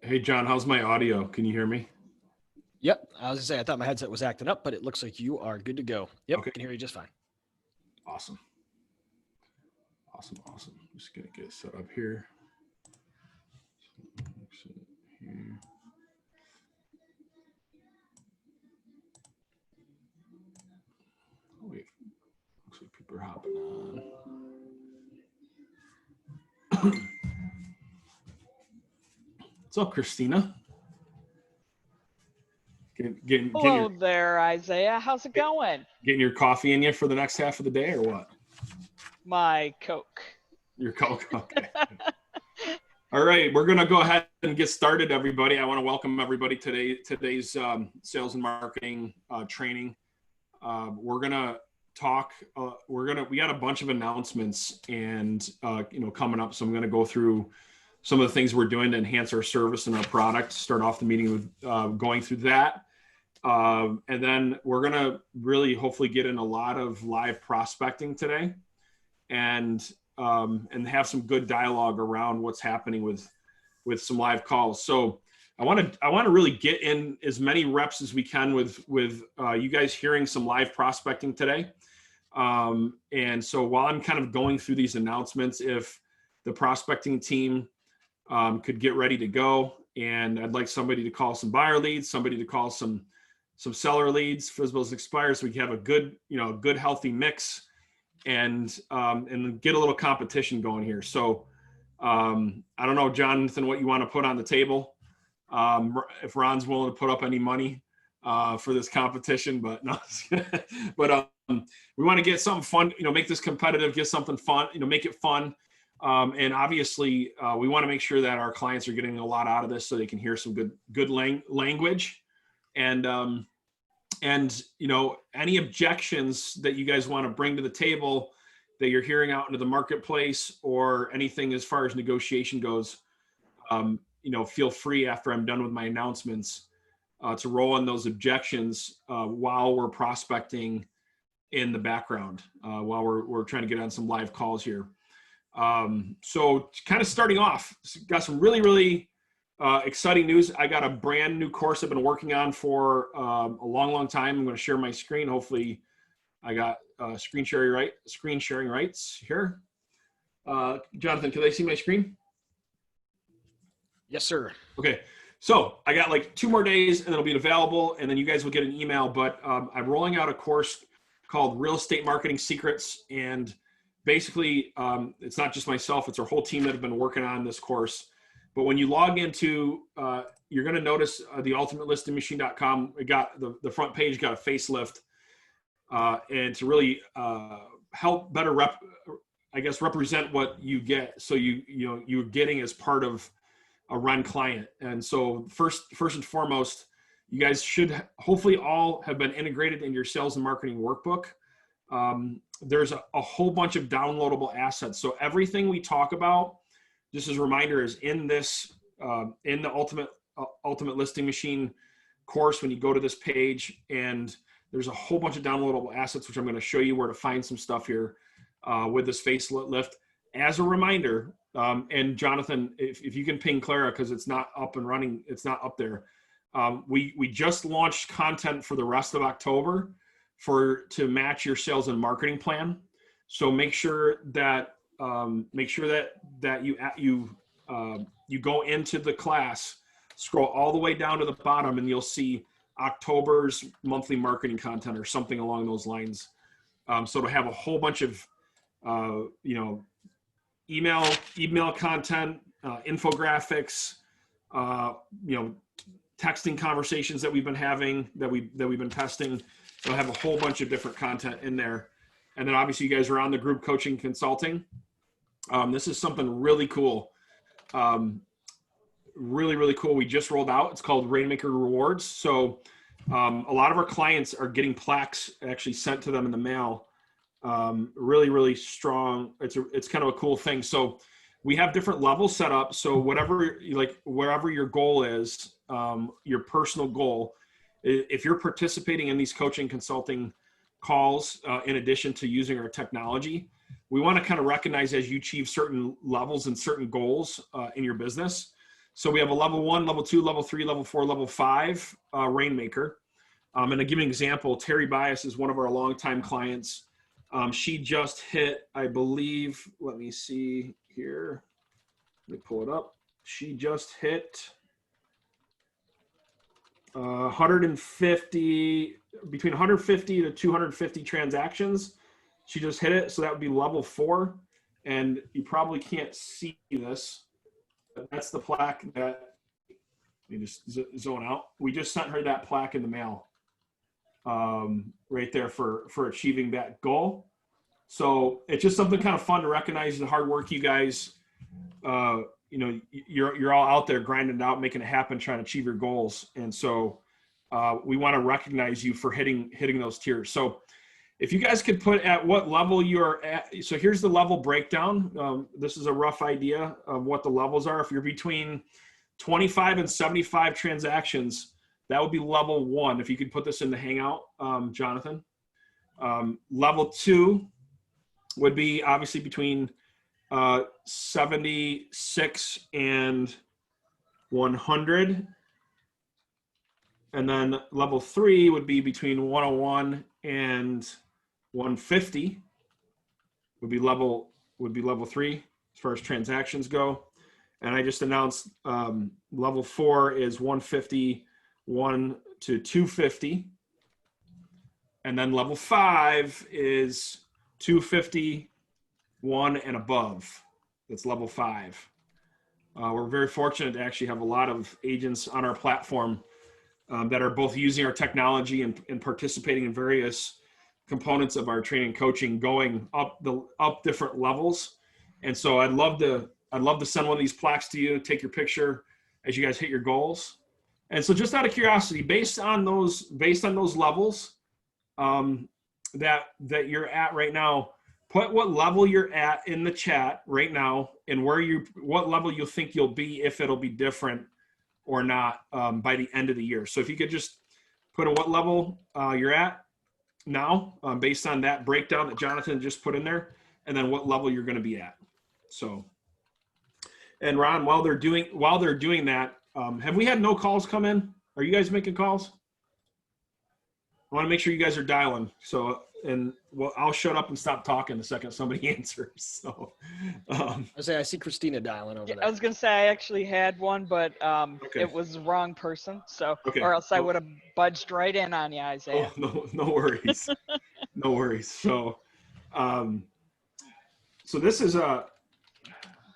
Hey, John, how's my audio? Can you hear me? Yep. I was gonna say, I thought my headset was acting up, but it looks like you are good to go. Yep. Okay. I can hear you just fine. Awesome. Awesome. Awesome. I'm just going to get set up here. Oh, wait. Looks like people are hopping on. What's up, Christina? Hello there, Isaiah. How's it going? Getting your coffee in you for the next half of the day or what? My Coke. Your Coke? Okay. All right, we're going to go ahead and get started, everybody. I want to welcome everybody today's sales and marketing training. We're going to talk, we got a bunch of announcements and, coming up. So I'm going to go through some of the things we're doing to enhance our service and our product. Start off the meeting with going through that. And then we're going to really hopefully get in a lot of live prospecting today and have some good dialogue around what's happening with some live calls. So I want to really get in as many reps as we can with you guys hearing some live prospecting today. And so while I'm kind of going through these announcements, if the prospecting team could get ready to go, and I'd like somebody to call some buyer leads, somebody to call some seller leads. Fsbo's expires, so we can have a good, good healthy mix, and get a little competition going here. So I don't know, Jonathan, what you want to put on the table. If Ron's willing to put up any money for this competition, but no, but we want to get something fun, make this competitive, get something fun, make it fun. And obviously, we want to make sure that our clients are getting a lot out of this, so they can hear some good language, and any objections that you guys want to bring to the table that you're hearing out into the marketplace, or anything as far as negotiation goes. Feel free after I'm done with my announcements to roll in those objections while we're prospecting in the background, while we're trying to get on some live calls here. So kind of starting off, got some really, really exciting news. I got a brand new course I've been working on for a long time. I'm going to share my screen. Hopefully I got screen sharing rights here. Jonathan, can they see my screen? Yes, sir. Okay. So I got like 2 more days and it'll be available, and then you guys will get an email, but I'm rolling out a course called Real Estate Marketing Secrets. And basically, it's not just myself, it's our whole team that have been working on this course. But when you log into, you're going to notice the ultimatelistimmachine.com, it got the front page got a facelift. and to really help better represent what you get. So you're getting as part of a run client. And so first and foremost, you guys should hopefully all have been integrated in your sales and marketing workbook. There's a whole bunch of downloadable assets. So everything we talk about, just as a reminder, is in this, in the Ultimate Listing Machine course when you go to this page. And there's a whole bunch of downloadable assets, which I'm going to show you where to find some stuff here with this facelift. As a reminder, and Jonathan, if you can ping Clara, because it's not up and running, it's not up there. We just launched content for the rest of October to match your sales and marketing plan. So make sure that you go into the class, scroll all the way down to the bottom, and you'll see October's monthly marketing content or something along those lines. So to have a whole bunch of email content, infographics, texting conversations that we've been having, that we've been testing. They'll have a whole bunch of different content in there. And then obviously you guys are on the group coaching consulting. This is something really cool. Really cool. We just rolled out. It's called Rainmaker Rewards. So a lot of our clients are getting plaques actually sent to them in the mail. Really strong. It's kind of a cool thing. So we have different levels set up. So wherever your goal is, your personal goal, if you're participating in these coaching consulting calls, in addition to using our technology, we want to kind of recognize as you achieve certain levels and certain goals in your business. So we have a level 1, level 2, level 3, level 4, level 5 Rainmaker. And to give you an example, Terry Bias is one of our longtime clients. She just hit, I believe, let me see here. Let me pull it up. She just hit 150, between 150 to 250 transactions. She just hit it. So that would be level 4. And you probably can't see this, but that's the plaque that, let me just zone out. We just sent her that plaque in the mail right there for achieving that goal. So it's just something kind of fun to recognize the hard work you guys, you're all out there grinding it out, making it happen, trying to achieve your goals. And so we want to recognize you for hitting those tiers. So if you guys could put at what level you're at. So here's the level breakdown. This is a rough idea of what the levels are. If you're between 25 and 75 transactions, that would be level 1. If you could put this in the Hangout, Jonathan. Level 2 would be obviously between 76 and 100. And then level 3 would be between 101 and 150 would be level 3 as far as transactions go. And I just announced level 4 is 151 to 250. And then level 5 is 251 and above. That's level 5. We're very fortunate to actually have a lot of agents on our platform that are both using our technology and participating in various components of our training and coaching, going up different levels. And so I'd love to send one of these plaques to you, take your picture as you guys hit your goals. And so just out of curiosity, based on those levels that you're at right now, put what level you're at in the chat right now and what level you think you'll be, if it'll be different or not by the end of the year. So if you could just put what level you're at now based on that breakdown that Jonathan just put in there, and then what level you're going to be at. So, and Ron, while they're doing that, have we had no calls come in? Are you guys making calls? I want to make sure you guys are dialing. So, and well, I'll shut up and stop talking the second somebody answers. So, I see Christina dialing over there. I was gonna say I actually had one, but okay. It was the wrong person. So, okay. Or else I would have budged right in on you, Isaiah. Oh, no worries. No worries. So, so this is what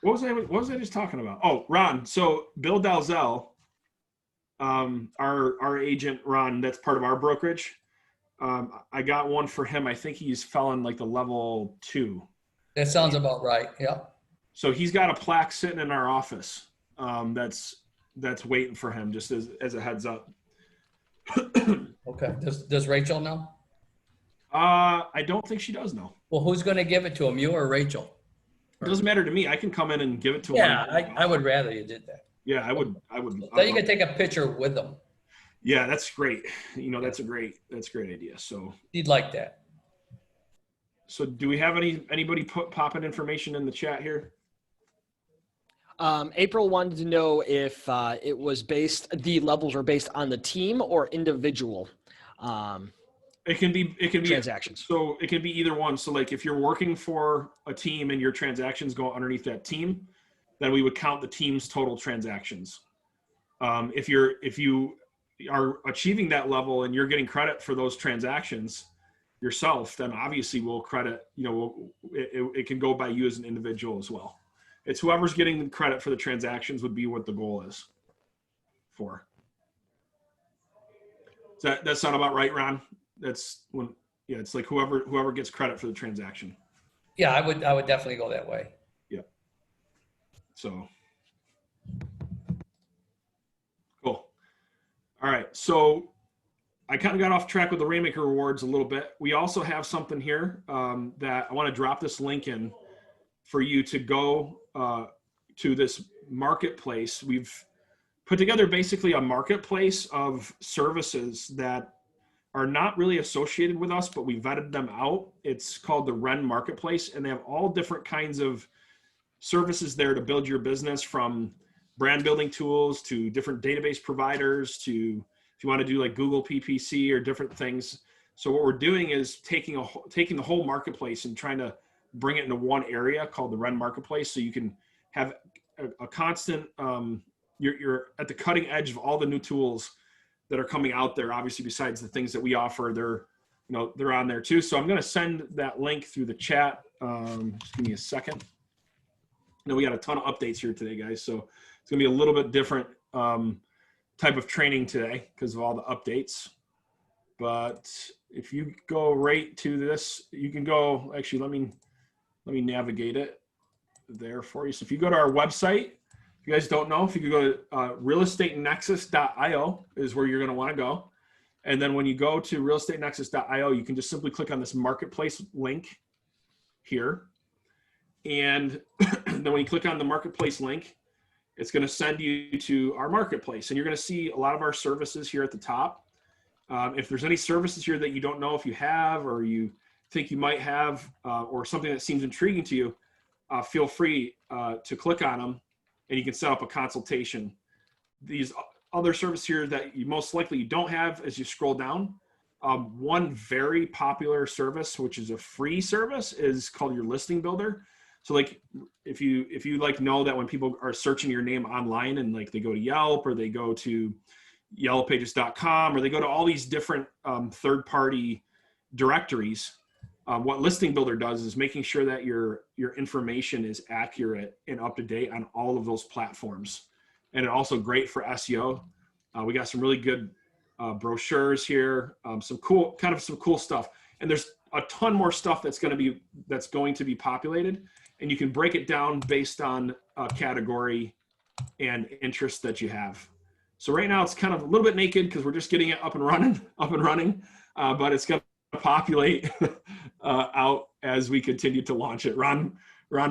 was I just talking about? Oh, Ron. So Bill Dalzell, our agent Ron, that's part of our brokerage. I got one for him. I think he's fell in like the level 2. That sounds about right. Yeah. So he's got a plaque sitting in our office. That's waiting for him, just as a heads up. Okay. Does Rachel know? I don't think she does know. Well, who's going to give it to him, you or Rachel? It doesn't matter to me. I can come in and give it to him. Yeah, I would rather you did that. Yeah, I would. So you can take a picture with them. Yeah, that's great. You know, that's a great idea. So He'd like that. So do we have anybody popping information in the chat here? April wanted to know if the levels were based on the team or individual. It can be transactions. So it can be either one. So like if you're working for a team and your transactions go underneath that team, then we would count the team's total transactions. If you are achieving that level and you're getting credit for those transactions yourself, then obviously we'll credit, it can go by you as an individual as well. It's whoever's getting credit for the transactions would be what the goal is for. Does that sound about right, Ron? That's when, yeah, it's like whoever gets credit for the transaction. Yeah, I would definitely go that way. Yeah. So cool. All right. So I kind of got off track with the Rainmaker Rewards a little bit. We also have something here that I want to drop this link in for you to go to this marketplace. We've put together basically a marketplace of services that are not really associated with us, but we vetted them out. It's called the Ren Marketplace, and they have all different kinds of services there to build your business, from brand building tools to different database providers to if you want to do like Google PPC or different things. So what we're doing is taking the whole marketplace and trying to bring it into one area called the Ren Marketplace, so you can have a constant, you're at the cutting edge of all the new tools that are coming out there. Obviously, besides the things that we offer, they're on there too. So I'm going to send that link through the chat. Just give me a second. We got a ton of updates here today, guys. So it's going to be a little bit different type of training today because of all the updates. But if you go right to this, you can go, actually, let me navigate it there for you. So if you go to our website, if you guys don't know, if you could go to realestatenexus.io is where you're going to want to go. And then when you go to realestatenexus.io, you can just simply click on this marketplace link here. And then when you click on the marketplace link, it's going to send you to our marketplace. And you're going to see a lot of our services here at the top. If there's any services here that you don't know if you have, or you think you might have, or something that seems intriguing to you, feel free to click on them and you can set up a consultation. These other services here that you most likely don't have, as you scroll down, one very popular service, which is a free service, is called your listing builder. So like if you like know that when people are searching your name online and like they go to Yelp or they go to yellowpages.com or they go to all these different third-party directories, what Listing Builder does is making sure that your information is accurate and up to date on all of those platforms. And it's also great for SEO. We got some really good brochures here, some cool stuff. And there's a ton more stuff that's going to be populated, and you can break it down based on category and interest that you have. So right now it's kind of a little bit naked because we're just getting it up and running, but it's going to populate out as we continue to launch it. Ron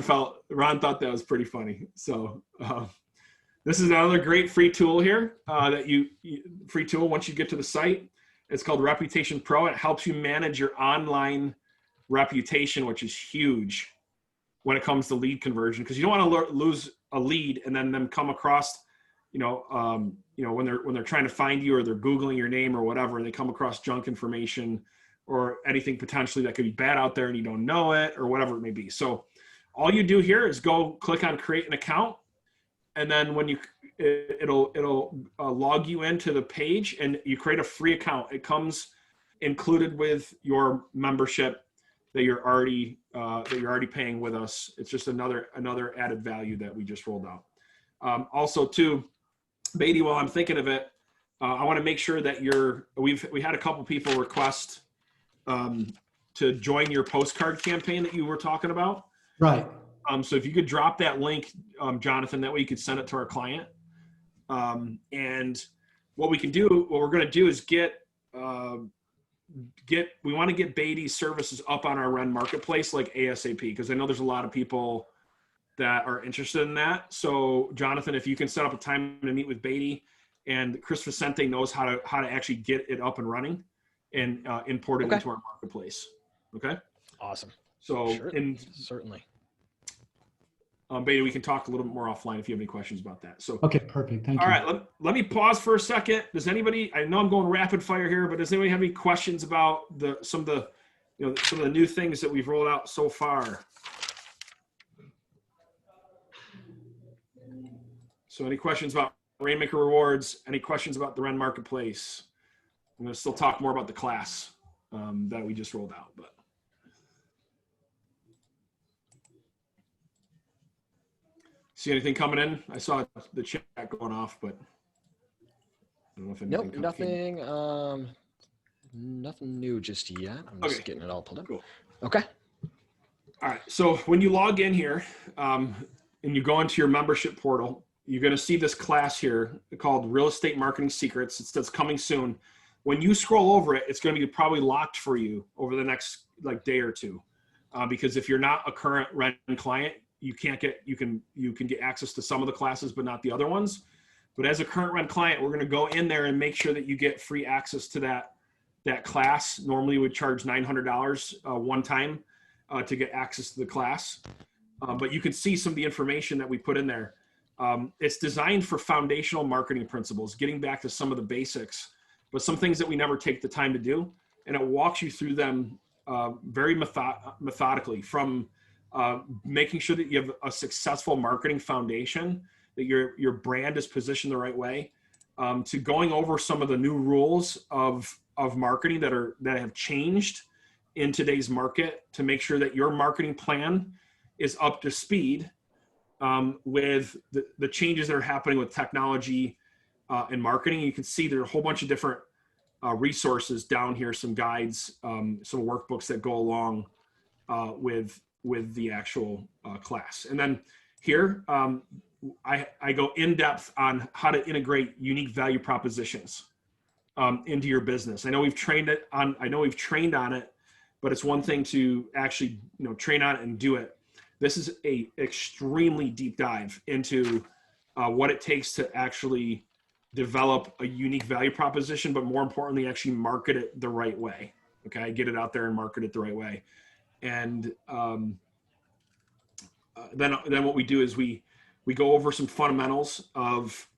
thought that was pretty funny. So this is another great free tool here free tool once you get to the site. It's called Reputation Pro. It helps you manage your online reputation, which is huge when it comes to lead conversion, because you don't want to lose a lead and then them come across, when they're trying to find you or they're Googling your name or whatever, and they come across junk information or anything potentially that could be bad out there and you don't know it or whatever it may be. So all you do here is go click on create an account, and then when it'll log you into the page and you create a free account. It comes included with your membership that you're already paying with us. It's just another added value that we just rolled out. Also too, Beatty, while I'm thinking of it, I want to make sure that we had a couple people request to join your postcard campaign that you were talking about. Right. So if you could drop that link, Jonathan, that way you could send it to our client. And what we're going to do is we want to get Beatty's services up on our Ren marketplace like ASAP, because I know there's a lot of people that are interested in that. So Jonathan, if you can set up a time to meet with Beatty, and Chris Vicente knows how to actually get it up and running and import it into our marketplace. Okay. Awesome. So sure. Certainly. Beatty, we can talk a little bit more offline if you have any questions about that. So okay, perfect. Thank you. All right, let me pause for a second. Does anybody? I know I'm going rapid fire here, but does anybody have any questions about some of the new things that we've rolled out so far? So any questions about Rainmaker Rewards? Any questions about the Ren Marketplace? I'm going to still talk more about the class that we just rolled out, but. See anything coming in? I saw the chat going off, but I don't know if anything. Nope, nothing new just yet. I'm just getting it all pulled up. Cool. Okay. All right. So when you log in here and you go into your membership portal, you're going to see this class here called Real Estate Marketing Secrets. It says coming soon. When you scroll over it, it's going to be probably locked for you over the next day or two, because if you're not a current Ren client, you can get access to some of the classes, but not the other ones. But as a current Ren client, we're going to go in there and make sure that you get free access to that class. Normally, we would charge $900 one time to get access to the class. But you can see some of the information that we put in there. It's designed for foundational marketing principles, getting back to some of the basics, but some things that we never take the time to do. And it walks you through them very methodically, from making sure that you have a successful marketing foundation, that your brand is positioned the right way, to going over some of the new rules of marketing that have changed in today's market, to make sure that your marketing plan is up to speed with the changes that are happening with technology and marketing. You can see there are a whole bunch of different resources down here, some guides, some workbooks that go along with the actual class. And then here, I go in depth on how to integrate unique value propositions into your business. I know we've trained on it, but it's one thing to actually train on it and do it. This is a extremely deep dive into what it takes to actually develop a unique value proposition, but more importantly, actually market it the right way. Okay, get it out there and market it the right way. And then what we do is we go over some fundamentals of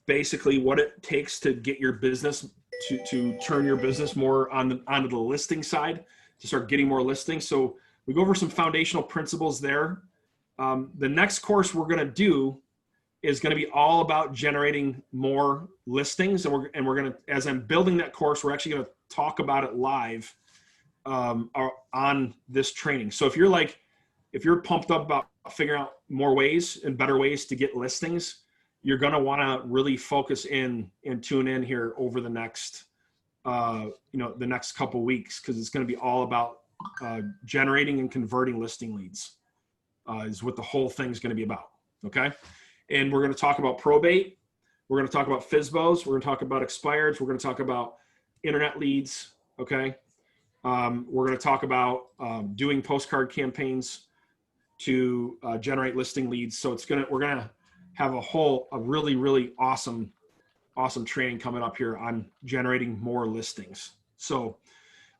basically what it takes to get your business to turn your business more onto the listing side, to start getting more listings. So we go over some foundational principles there. The next course we're going to do is going to be all about generating more listings, and we're going to, as I'm building that course, we're actually going to talk about it live on this training. So if you're pumped up about figuring out more ways and better ways to get listings, you're going to want to really focus in and tune in here over the next the next couple weeks, because it's going to be all about generating and converting listing leads is what the whole thing's going to be about. Okay. And we're going to talk about probate. We're going to talk about Fsbos. We're going to talk about expireds. We're going to talk about internet leads. Okay. We're going to talk about doing postcard campaigns to generate listing leads. So we're going to have a really, really awesome training coming up here on generating more listings. So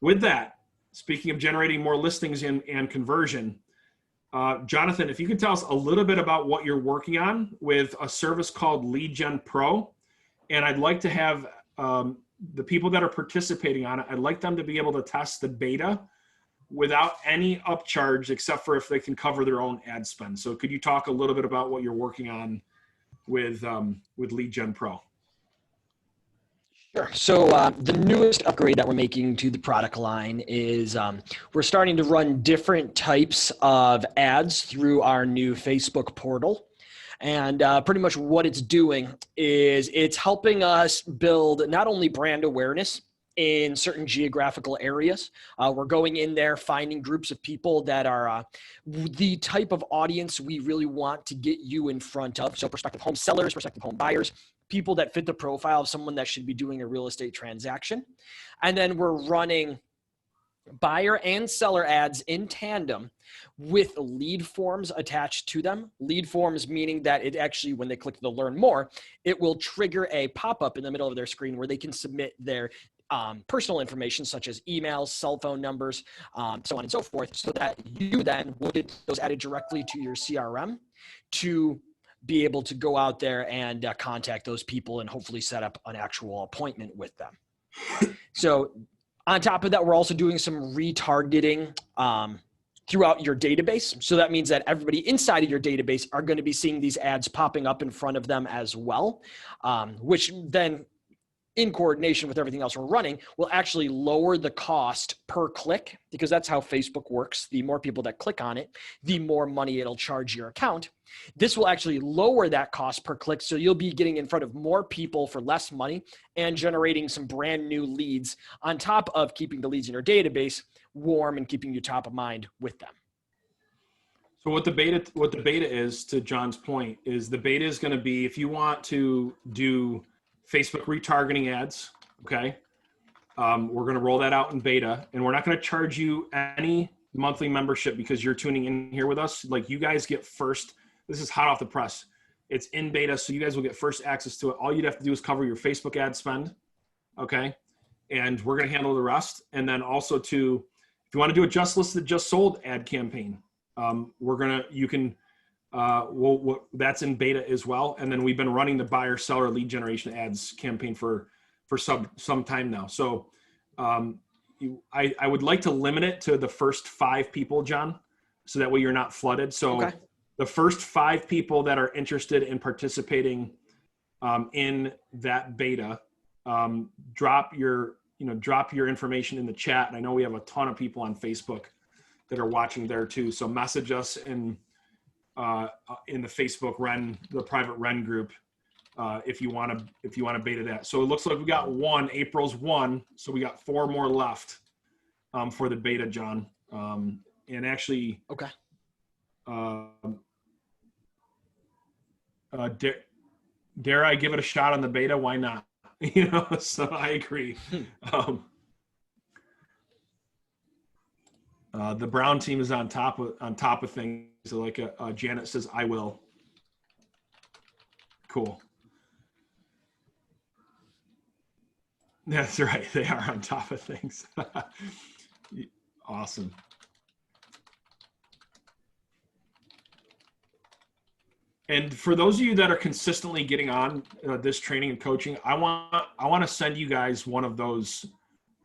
with that, speaking of generating more listings and conversion, Jonathan, if you could tell us a little bit about what you're working on with a service called Lead Gen Pro. And I'd like to have the people that are participating on it, I'd like them to be able to test the beta without any upcharge, except for if they can cover their own ad spend. So could you talk a little bit about what you're working on with Lead Gen Pro? Sure. So the newest upgrade that we're making to the product line is we're starting to run different types of ads through our new Facebook portal. And pretty much what it's doing is it's helping us build not only brand awareness in certain geographical areas. We're going in there, finding groups of people that are the type of audience we really want to get you in front of. So prospective home sellers, prospective home buyers, people that fit the profile of someone that should be doing a real estate transaction. And then we're running buyer and seller ads in tandem with lead forms attached to them. Lead forms meaning that it actually, when they click the learn more, it will trigger a pop-up in the middle of their screen where they can submit their personal information such as emails, cell phone numbers, so on and so forth, so that you then will get those added directly to your CRM to be able to go out there and contact those people and hopefully set up an actual appointment with them. So on top of that, we're also doing some retargeting throughout your database. So that means that everybody inside of your database are going to be seeing these ads popping up in front of them as well, which then in coordination with everything else we're running will actually lower the cost per click, because that's how Facebook works. The more people that click on it, the more money it'll charge your account. This will actually lower that cost per click. So you'll be getting in front of more people for less money and generating some brand new leads on top of keeping the leads in your database warm and keeping you top of mind with them. So what the beta is, to John's point, is the beta is going to be, if you want to do Facebook retargeting ads, okay, we're going to roll that out in beta, and we're not going to charge you any monthly membership because you're tuning in here with us. Like, you guys get first. This is hot off the press. It's in beta, so you guys will get first access to it. All you'd have to do is cover your Facebook ad spend, okay? And we're going to handle the rest. And then also, if you want to do a just listed, just sold ad campaign, that's in beta as well. And then we've been running the buyer seller lead generation ads campaign for some time now. So I would like to limit it to the first 5 people, John, so that way you're not flooded. So okay. The first 5 people that are interested in participating in that beta, drop your information in the chat. And I know we have a ton of people on Facebook that are watching there too. So message us in the Facebook the private Ren group, if you want to beta that. So it looks like we got April's 1. So we got 4 more left for the beta, John. And actually, okay. Dare I give it a shot on the beta? Why not? So I agree. The Brown team is on top of things. So like Janet says, I will. Cool. That's right. They are on top of things. Awesome. And for those of you that are consistently getting on this training and coaching, I want to send you guys one of those.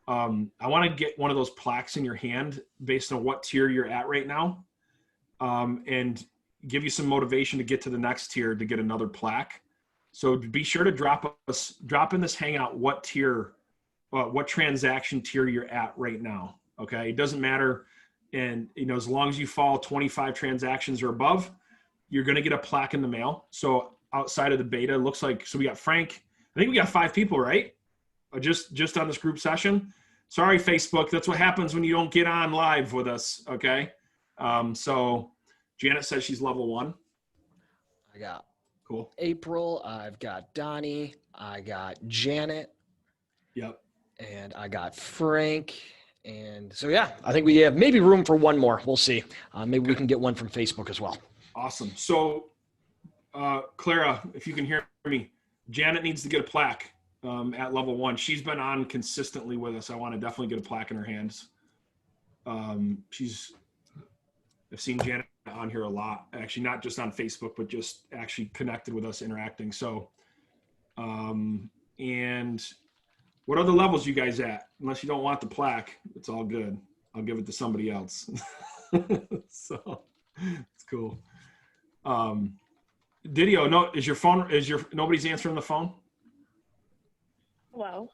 I want to get one of those plaques in your hand based on what tier you're at right now, and give you some motivation to get to the next tier to get another plaque. So be sure to drop in this hangout what transaction tier you're at right now. Okay, it doesn't matter, and as long as you fall 25 transactions or above, you're going to get a plaque in the mail. So outside of the beta, it looks like, so we got Frank. I think we got 5 people, right? Just on this group session. Sorry, Facebook. That's what happens when you don't get on live with us. Okay. So Janet says she's level 1. I got cool. April. I've got Donnie. I got Janet. Yep. And I got Frank. And so, yeah, I think we have maybe room for 1 more. We'll see. Maybe we can get one from Facebook as well. Awesome. So, Clara, if you can hear me, Janet needs to get a plaque at level 1. She's been on consistently with us. I want to definitely get a plaque in her hands. I've seen Janet on here a lot, actually, not just on Facebook, but just actually connected with us, interacting. So, and what other levels you guys at? Unless you don't want the plaque, it's all good. I'll give it to somebody else. So it's cool. Didio, nobody's answering the phone? Hello.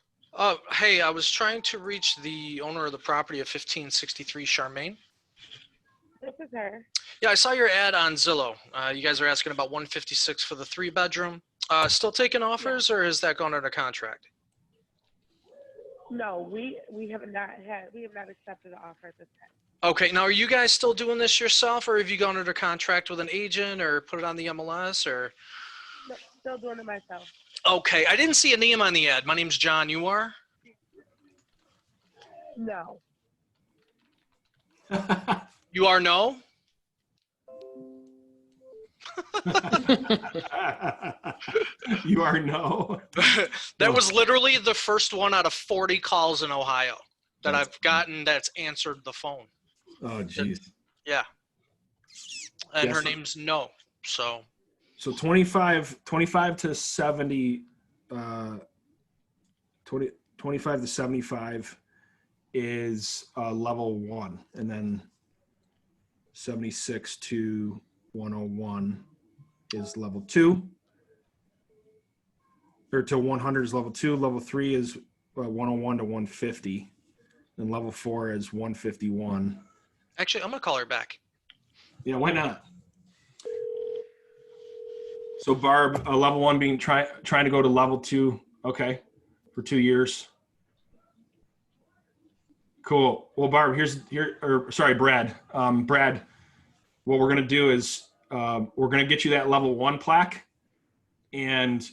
Hey, I was trying to reach the owner of the property of 1563 Charmaine. This is her. Yeah, I saw your ad on Zillow. You guys are asking about 156 for the 3-bedroom. Still taking offers, or is that going under contract? No, we have not accepted the offer at this time. Okay, now are you guys still doing this yourself, or have you gone under contract with an agent or put it on the MLS, or? No, still doing it myself. Okay, I didn't see a name on the ad. My name's John. You are? No. You are no? You are no. That was literally the first one out of 40 calls in Ohio that That's I've gotten that's answered the phone. Oh, geez. Yeah. And Yeah, her so- name's No. So, So 25 to 70, 25 to 75 is level 1, and then 76 to 101 is level 2, or to 100 is level 2. Level 3 is 101 to 150, and level 4 is 151. actually, I'm going to call her back. Yeah, why not? So Barb, level 1 being trying to go to level 2. Okay, for 2 years. Cool. Well, Barb, Brad. Brad, what we're gonna do is we're gonna get you that level 1 plaque, and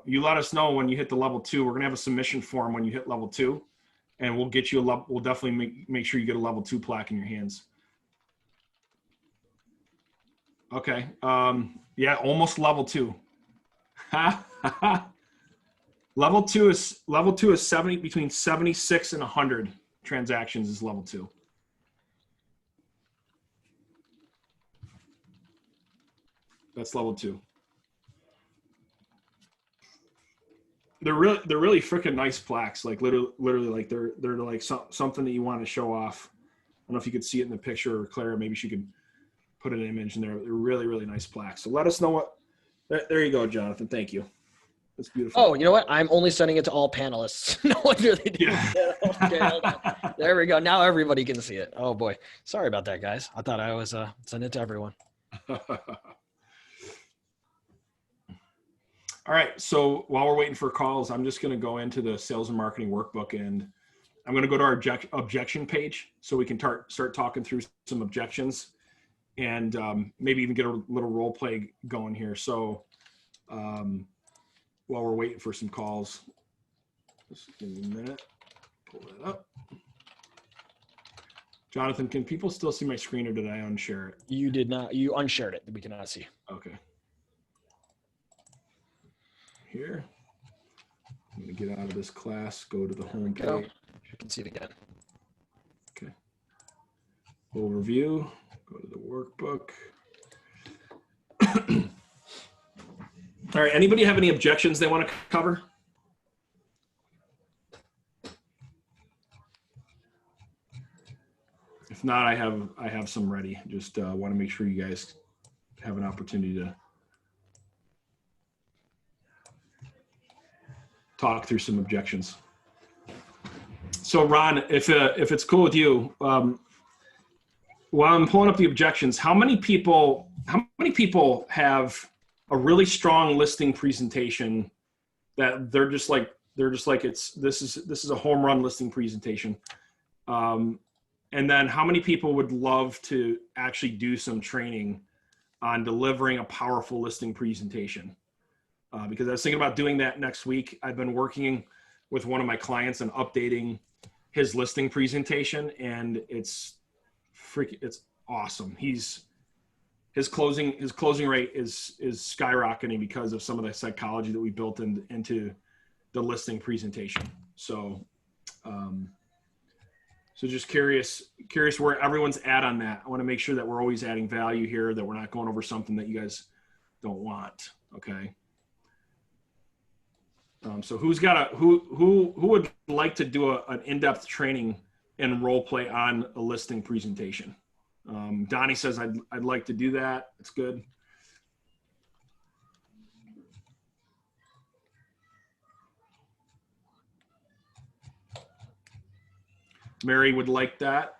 you let us know when you hit the level 2. We're gonna have a submission form when you hit level 2, and we'll get you we'll definitely make sure you get a level 2 plaque in your hands. Okay. Yeah, almost level 2. Level 2 is 70, between 76 and 100 transactions is level 2. That's level 2. They're really freaking nice plaques. Like literally like they're like something that you want to show off. I don't know if you could see it in the picture, or Clara, maybe she could put an image in there. They're really nice plaques. So let us know what. There you go, Jonathan. Thank you. That's beautiful. Oh, you know what? I'm only sending it to all panelists. No one really did. Yeah. Okay, hold on. There we go. Now everybody can see it. Oh boy. Sorry about that, guys. I thought I was sending it to everyone. All right. So while we're waiting for calls, I'm just going to go into the sales and marketing workbook, and I'm going to go to our objection page so we can start talking through some objections, and maybe even get a little role play going here. So while we're waiting for some calls, just give me a minute. Pull that up. Jonathan, can people still see my screen, or did I unshare it? You did not. You unshared it. We cannot see. Okay. Here. I'm going to get out of this class, go to the home Go. page. You can see it again. Okay. Overview, go to the workbook. All right, anybody have any objections they want to cover? If not, I have some ready. Just want to make sure you guys have an opportunity to talk through some objections. So Ron, if it's cool with you, while I'm pulling up the objections, how many people have a really strong listing presentation that they're just like this is a home run listing presentation? And then how many people would love to actually do some training on delivering a powerful listing presentation? Because I was thinking about doing that next week. I've been working with one of my clients and updating his listing presentation, and it's awesome. His closing rate is skyrocketing because of some of the psychology that we built into the listing presentation. So so just curious where everyone's at on that. I want to make sure that we're always adding value here, that we're not going over something that you guys don't want. Okay. So who would like to do an in-depth training and role play on a listing presentation? Donnie says I'd like to do that. It's good. Mary would like that.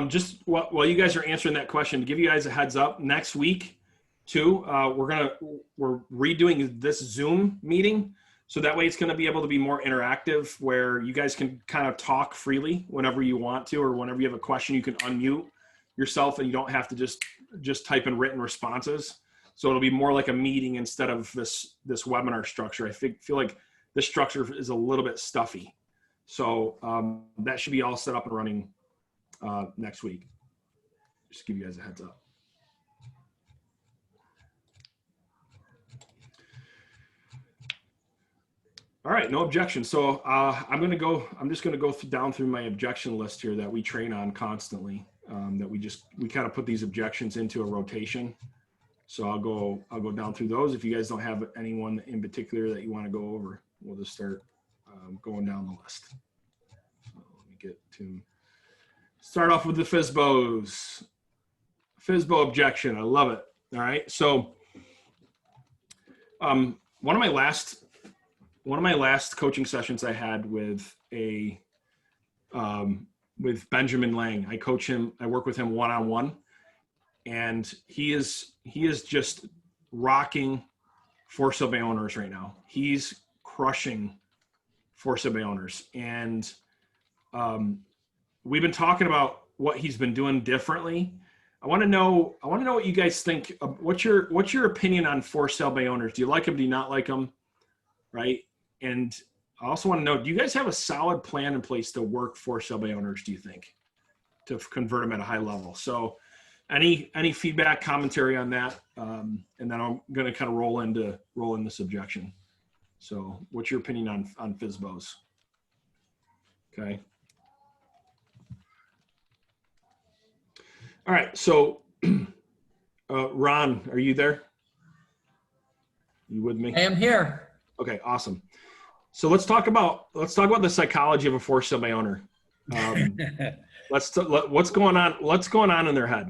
Just while you guys are answering that question, to give you guys a heads up, next week too, we're redoing this Zoom meeting. So that way it's going to be able to be more interactive, where you guys can kind of talk freely whenever you want to, or whenever you have a question, you can unmute yourself and you don't have to just type in written responses. So it'll be more like a meeting instead of this webinar structure. I feel like this structure is a little bit stuffy. So that should be all set up and running next week. Just give you guys a heads up. All right, no objection. So I'm just going to go down through my objection list here that we train on constantly. That we kind of put these objections into a rotation. So I'll go down through those. If you guys don't have anyone in particular that you want to go over, we'll just start going down the list. So let me start off with the Fsbos. Fsbo Objection, I love it. All right, so one of my last coaching sessions I had with with Benjamin Lang. I coach him. I work with him one-on-one, and he is just rocking for sub owners right now. He's crushing for sub owners, and we've been talking about what he's been doing differently. I want to know what you guys think. What's your opinion on for sale by owners? Do you like them? Do you not like them? Right. And I also want to know, do you guys have a solid plan in place to work for sale by owners, do you think, to convert them at a high level? So any feedback, commentary on that? And then I'm going to kind of roll in this objection. So what's your opinion on Fsbos? Okay. All right. So Ron, are you there? You with me? I am here. Okay, awesome. So let's talk about the psychology of a for sale by owner. What's going on in their head?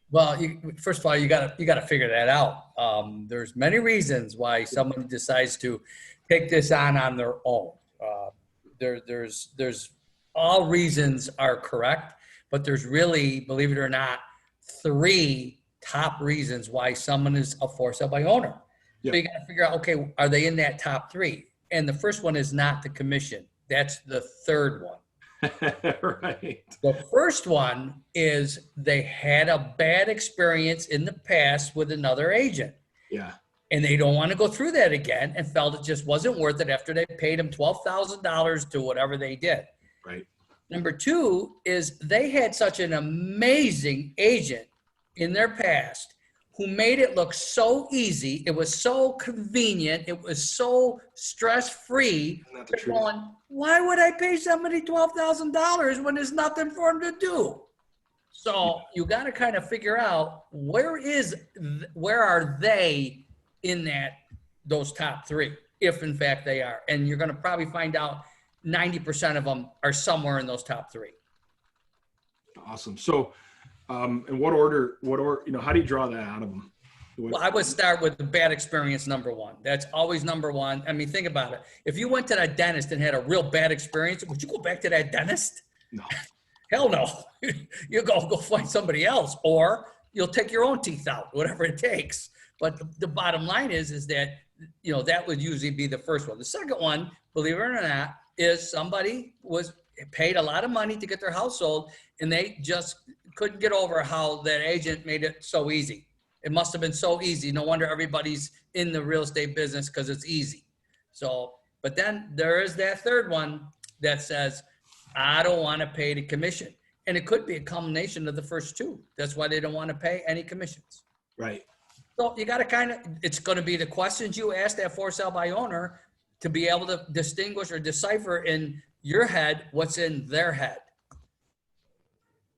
Well, first of all, you gotta figure that out. There's many reasons why someone decides to take this on their own. There's all reasons are correct, but there's really, believe it or not, 3 top reasons why someone is a for sale by owner. Yeah. So you got to figure out, okay, are they in that top 3? And the first one is not the commission. That's the third one. Right. The first one is they had a bad experience in the past with another agent. Yeah. And they don't want to go through that again and felt it just wasn't worth it after they paid them $12,000 to whatever they did. Right. Number 2 is they had such an amazing agent in their past who made it look so easy. It was so convenient. It was so stress-free. They're going, why would I pay somebody $12,000 when there's nothing for them to do? So you got to kind of figure out where are they in those top 3, if in fact they are. And you're going to probably find out 90% of them are somewhere in those top 3. Awesome. So, in what order, how do you draw that out of them? Well, I would start with the bad experience, number 1. That's always number 1. I mean, think about it. If you went to that dentist and had a real bad experience, would you go back to that dentist? No. Hell no. You go find somebody else, or you'll take your own teeth out, whatever it takes. But the bottom line is that, that would usually be the first one. The second one, believe it or not, is somebody was paid a lot of money to get their house sold, and they just couldn't get over how that agent made it so easy. It must have been so easy. No wonder everybody's in the real estate business, because it's easy. So, but then there is that third one that says, I don't want to pay the commission. And it could be a combination of the first 2. That's why they don't want to pay any commissions. Right. So you got to it's going to be the questions you ask that for sale by owner to be able to distinguish or decipher in your head what's in their head.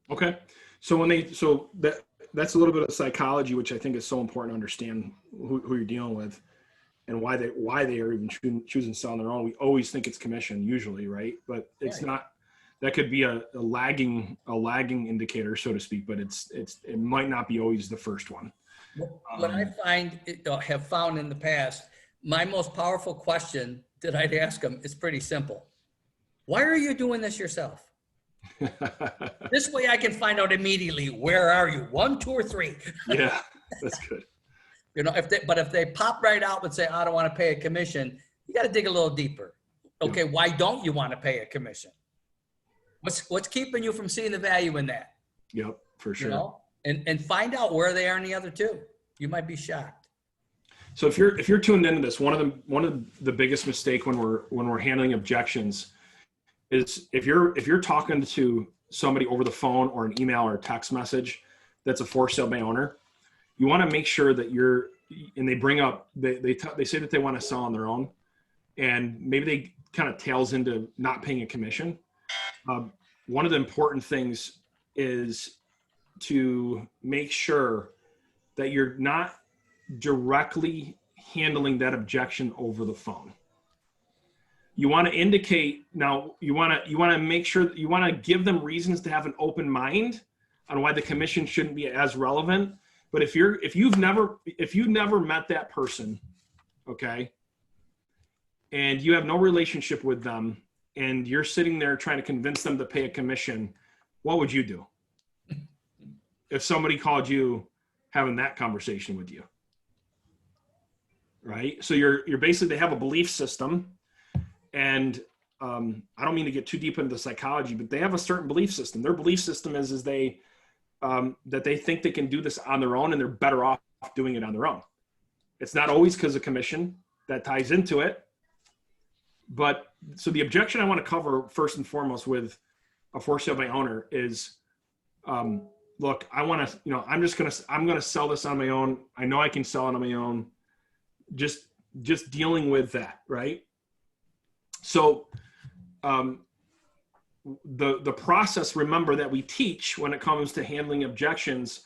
Okay. So that's a little bit of psychology, which I think is so important to understand who you're dealing with and why they are even choosing to sell on their own. We always think it's commission usually, right? But it's not. That could be a lagging indicator, so to speak. But it might not be always the first one. What I have found in the past, my most powerful question that I'd ask them is pretty simple. Why are you doing this yourself? This way I can find out immediately, where are you? 1, 2, or 3. Yeah, that's good. If they pop right out and say, I don't want to pay a commission, you got to dig a little deeper. Okay, why don't you want to pay a commission? What's keeping you from seeing the value in that? Yep, for sure. You know, and find out where they are in the other two. You might be shocked. So if you're tuned into this, one of the biggest mistake when we're handling objections is if you're talking to somebody over the phone or an email or a text message that's a for sale by owner, you want to make sure that and they bring up they say that they want to sell on their own, and maybe they kind of tails into not paying a commission. One of the important things is to make sure that you're not directly handling that objection over the phone. You want to indicate, now you want to make sure that you want to give them reasons to have an open mind on why the commission shouldn't be as relevant. But if you've never met that person, okay, and you have no relationship with them, and you're sitting there trying to convince them to pay a commission, what would you do if somebody called you having that conversation with you? Right? So you're basically, they have a belief system, and I don't mean to get too deep into psychology, but they have a certain belief system. Their belief system is they that they think they can do this on their own, and they're better off doing it on their own. It's not always because of commission that ties into it. But so the objection I want to cover first and foremost with a for sale by owner is, look, I want to, I'm going to sell this on my own. I know I can sell it on my own. Just dealing with that. Right. So, the process, remember, that we teach when it comes to handling objections,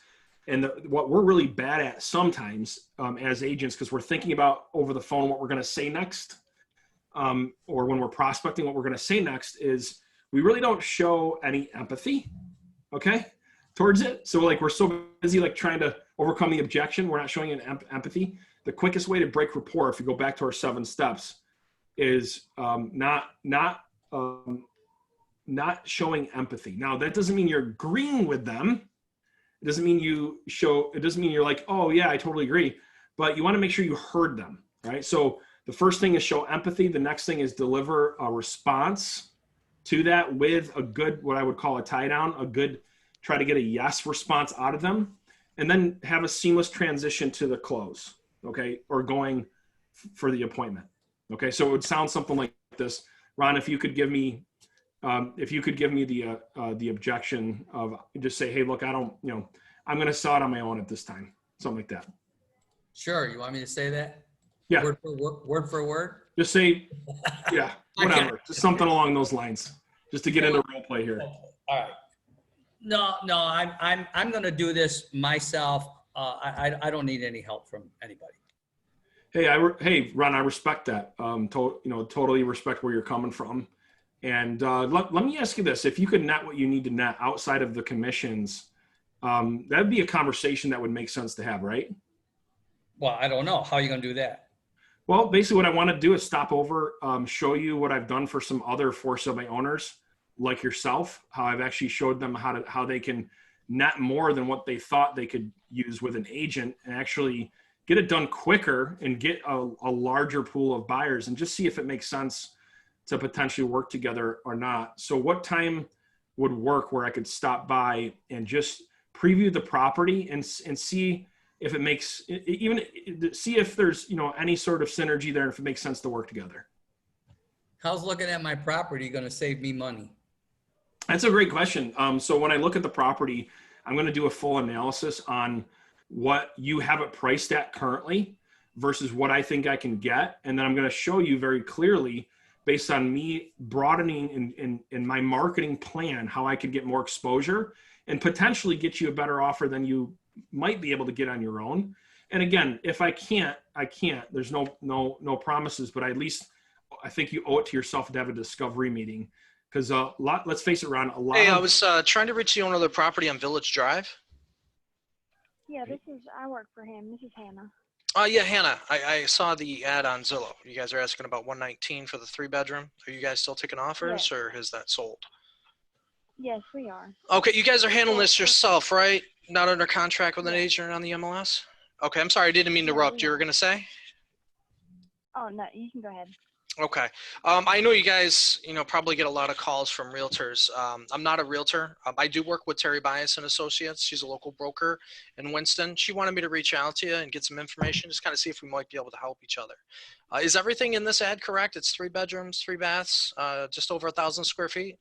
and what we're really bad at sometimes as agents, because we're thinking about over the phone what we're going to say next, or when we're prospecting what we're going to say next, is we really don't show any empathy, okay, towards it. So like we're so busy like trying to overcome the objection, we're not showing an empathy. The quickest way to break rapport, if you go back to our 7 steps, is not showing empathy. Now, that doesn't mean you're agreeing with them. It doesn't mean it doesn't mean you're like, oh yeah, I totally agree. But you want to make sure you heard them, right? So the first thing is show empathy. The next thing is deliver a response to that with a good, what I would call a tie down, try to get a yes response out of them, and then have a seamless transition to the close, okay? Or going for the appointment. Okay, so it would sound something like this. Ron, if you could give me the objection of, just say, hey, look, I don't, I'm going to sell it on my own at this time. Something like that. Sure. You want me to say that? Yeah. Word for word? Just say, yeah, whatever. Just something along those lines, just to get into role play here. All right. No, I'm going to do this myself. I don't need any help from anybody. Hey, Ron, I respect that. Totally respect where you're coming from. And let me ask you this: if you could net what you need to net outside of the commissions, that'd be a conversation that would make sense to have, right? Well, I don't know. How are you going to do that? Well, basically what I want to do is stop over, show you what I've done for some other for sale by owners like yourself, how I've actually showed them how they can net more than what they thought they could use with an agent, and actually get it done quicker and get a larger pool of buyers, and just see if it makes sense to potentially work together or not. So what time would work where I could stop by and just preview the property and see if it makes, even see if there's, any sort of synergy there, and if it makes sense to work together. How's looking at my property going to save me money? That's a great question. So when I look at the property, I'm going to do a full analysis on what you have it priced at currently versus what I think I can get. And then I'm going to show you very clearly, based on me broadening in my marketing plan, how I could get more exposure and potentially get you a better offer than you might be able to get on your own. And again, if I can't, I can't. There's no promises, but at least I think you owe it to yourself to have a discovery meeting, because let's face it, Ron, Hey, I was trying to reach the owner of the property on Village Drive. Yeah, I work for him. This is Hannah. Yeah, Hannah, I saw the ad on Zillow. You guys are asking about 119 for the 3-bedroom. Are you guys still taking offers, or is that sold? Yes, we are. Okay, you guys are handling this yourself, right? Not under contract with an agent on the MLS? Okay, I'm sorry, I didn't mean to interrupt. You were going to say? Oh, no, you can go ahead. Okay. I know you guys, probably get a lot of calls from realtors. I'm not a realtor. I do work with Terry Bias and Associates. She's a local broker in Winston. She wanted me to reach out to you and get some information, just kind of see if we might be able to help each other. Is everything in this ad correct? It's 3 bedrooms, 3 baths, just over 1,000 square feet.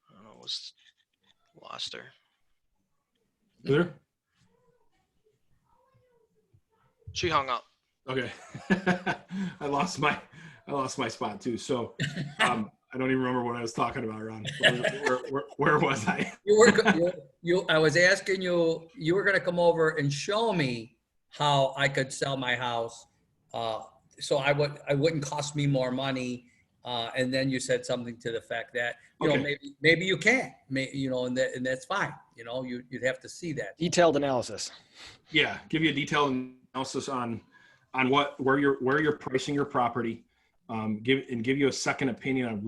I don't know, lost her. There? She hung up. Okay. I lost my spot too. So I don't even remember what I was talking about, Ron. Where was I? I was asking you, you were going to come over and show me how I could sell my house. So I wouldn't cost me more money. And then you said something to the fact that, maybe you can't, and that's fine. You'd have to see that. Detailed analysis. Yeah. Give you a detailed analysis on where you're pricing your property, give you a second opinion on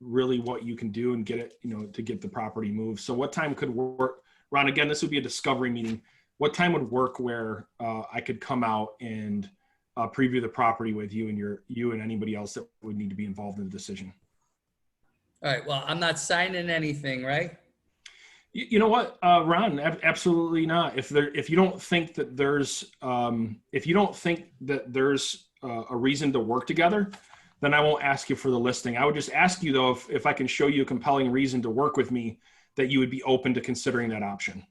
really what you can do and get it, to get the property moved. So what time could work, Ron? Again, this would be a discovery meeting. What time would work where I could come out and preview the property with you and anybody else that would need to be involved in the decision? All right. Well, I'm not signing anything, right? You know what, Ron? Absolutely not. If you don't think that there's a reason to work together, then I won't ask you for the listing. I would just ask you though, if I can show you a compelling reason to work with me, that you would be open to considering that option.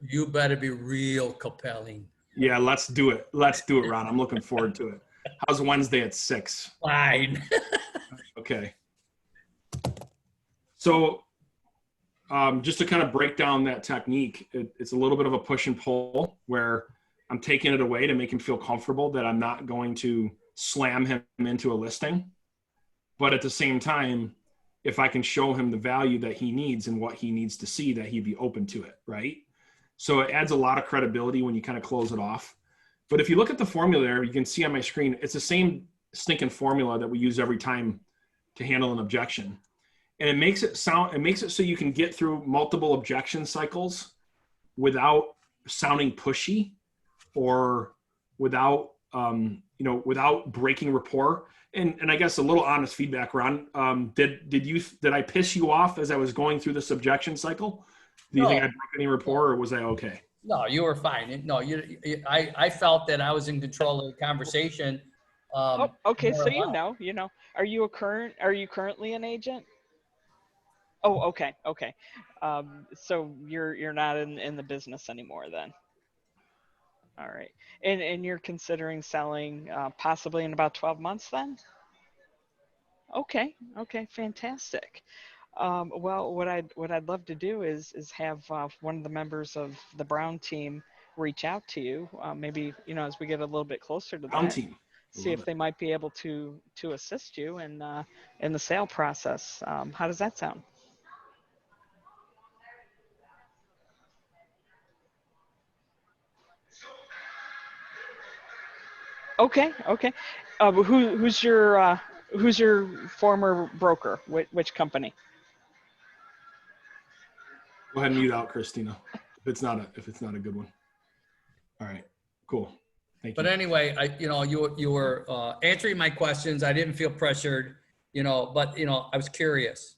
You better be real compelling. Yeah, let's do it. Ron. I'm looking forward to it. How's Wednesday at 6? Fine. Okay. So, just to kind of break down that technique, it's a little bit of a push and pull where I'm taking it away to make him feel comfortable that I'm not going to slam him into a listing. But at the same time, if I can show him the value that he needs and what he needs to see, that he'd be open to it, right? So it adds a lot of credibility when you kind of close it off. But if you look at the formula there, you can see on my screen, it's the same stinking formula that we use every time to handle an objection. And it makes it so you can get through multiple objection cycles without sounding pushy or without breaking rapport. And I guess a little honest feedback, Ron, did I piss you off as I was going through this objection cycle? Do you think I broke any rapport, or was I okay? No, you were fine. No, I felt that I was in control of the conversation. Okay. So are you currently an agent? Oh, okay. So you're not in the business anymore then. All right. And you're considering selling possibly in about 12 months then? Okay, fantastic. Well, what I'd love to do is have one of the members of the Brown team reach out to you. Maybe as we get a little bit closer to Brown that, team. see if they might be able to assist you in the sale process. How does that sound? Okay. Who's your former broker? Which company? Go ahead and mute out, Christina. If it's not a good one. All right, cool. Thank you. But anyway, you were answering my questions. I didn't feel pressured, but I was curious,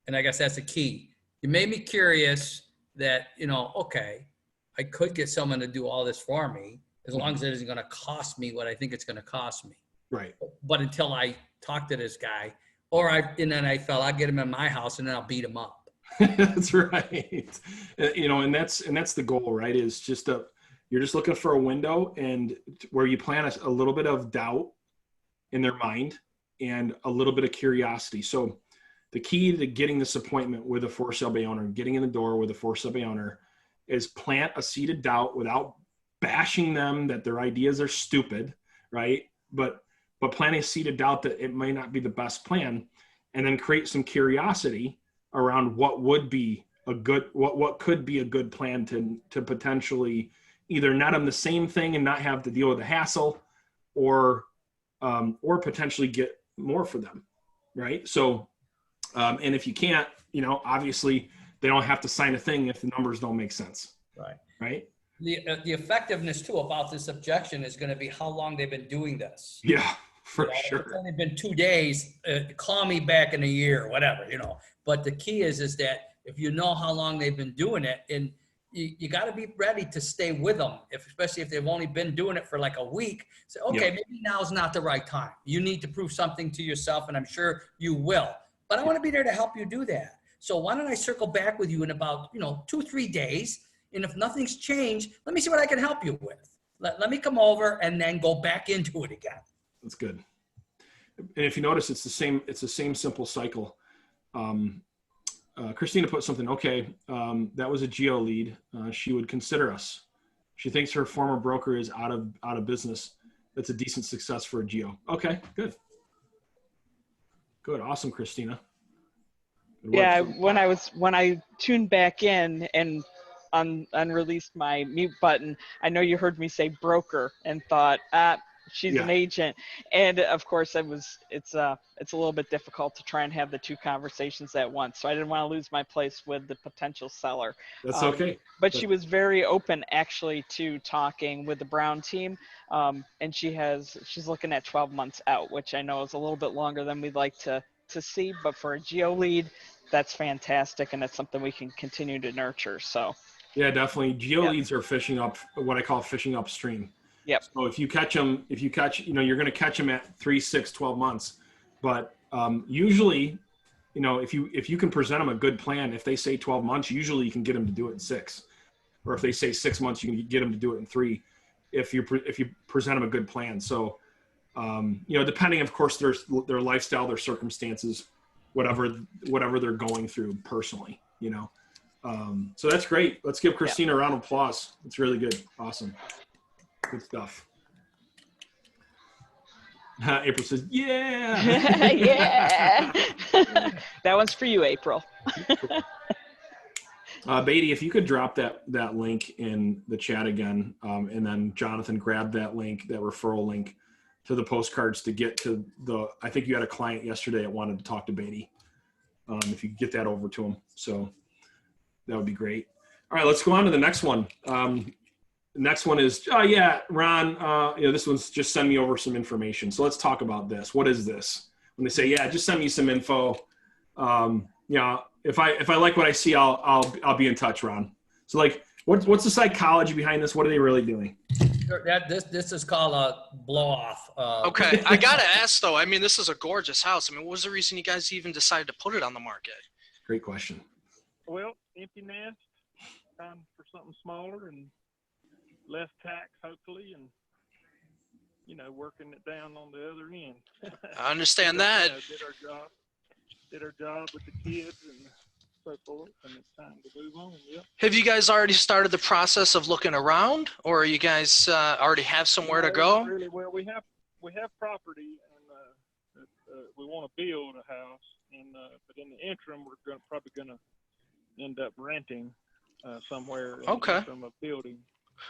and I guess that's the key. You made me curious that okay, I could get someone to do all this for me as long as it isn't going to cost me what I think it's going to cost me. Right. But until I talk to this guy, and then I felt I'll get him in my house and then I'll beat him up. That's right. And that's the goal, right? Is just you're just looking for a window and where you plant a little bit of doubt in their mind and a little bit of curiosity. So the key to getting this appointment with a for sale by owner, getting in the door with a for sale by owner, is plant a seed of doubt without bashing them that their ideas are stupid, right? But planting a seed of doubt that it may not be the best plan, and then create some curiosity around what could be a good plan to potentially either net them the same thing and not have to deal with the hassle, or potentially get more for them, right? So, and if you can't, obviously they don't have to sign a thing if the numbers don't make sense. Right. Right. The effectiveness too about this objection is going to be how long they've been doing this. Yeah, for If sure. it's only been 2 days, call me back in a year, whatever, But the key is that if you know how long they've been doing it, and you got to be ready to stay with them, especially if they've only been doing it for like a week. Say, okay, maybe now's not the right time. You need to prove something to yourself, and I'm sure you will. But I want to be there to help you do that. So why don't I circle back with you in about 2-3 days, and if nothing's changed, let me see what I can help you with. Let me come over and then go back into it again. That's good. And if you notice, it's the same simple cycle. Christina put something, okay, that was a geo lead. She would consider us. She thinks her former broker is out of business. That's a decent success for a geo. Okay, good. Good, awesome, Christina. Good Yeah, work. when I tuned back in and unreleased my mute button, I know you heard me say broker and thought, she's an agent. And of course it's a little bit difficult to try and have the two conversations at once. So I didn't want to lose my place with the potential seller. That's okay. But she was very open actually to talking with the Brown team. And she's looking at 12 months out, which I know is a little bit longer than we'd like to see, but for a geo lead, that's fantastic. And it's something we can continue to nurture. So yeah, definitely. Geo leads are fishing up, what I call fishing upstream. Yep. So if you catch, you're going to catch them at 3, 6, 12 months. But usually, if you can present them a good plan, if they say 12 months, usually you can get them to do it in 6. Or if they say 6 months, you can get them to do it in 3. If you present them a good plan. So, depending, of course, their lifestyle, their circumstances, whatever they're going through personally, So that's great. Let's give Christina a round of applause. It's really good. Awesome. Good stuff. April says, yeah. yeah. That one's for you, April. Beatty, if you could drop that link in the chat again, and then Jonathan, grab that link, that referral link to the postcards to get to I think you had a client yesterday that wanted to talk to Beatty. If you could get that over to him. So that would be great. All right, let's go on to the next one. The next one is, Ron, this one's just send me over some information. So let's talk about this. What is this? When they say, just send me some info. If I like what I see, I'll be in touch, Ron. So like, what's the psychology behind this? What are they really doing? This is called a blow off. Okay, I gotta ask though. I mean, this is a gorgeous house. I mean, what was the reason you guys even decided to put it on the market? Great question. Well, empty nest, time for something smaller and less tax, hopefully, and working it down on the other end. I understand that. Did our job with the kids and so forth, and it's time to move on. Yep. Have you guys already started the process of looking around, or are you guys already have somewhere to go? Really well. We have property, and we want to build a house, and but in the interim, we're probably gonna end up renting somewhere from a building.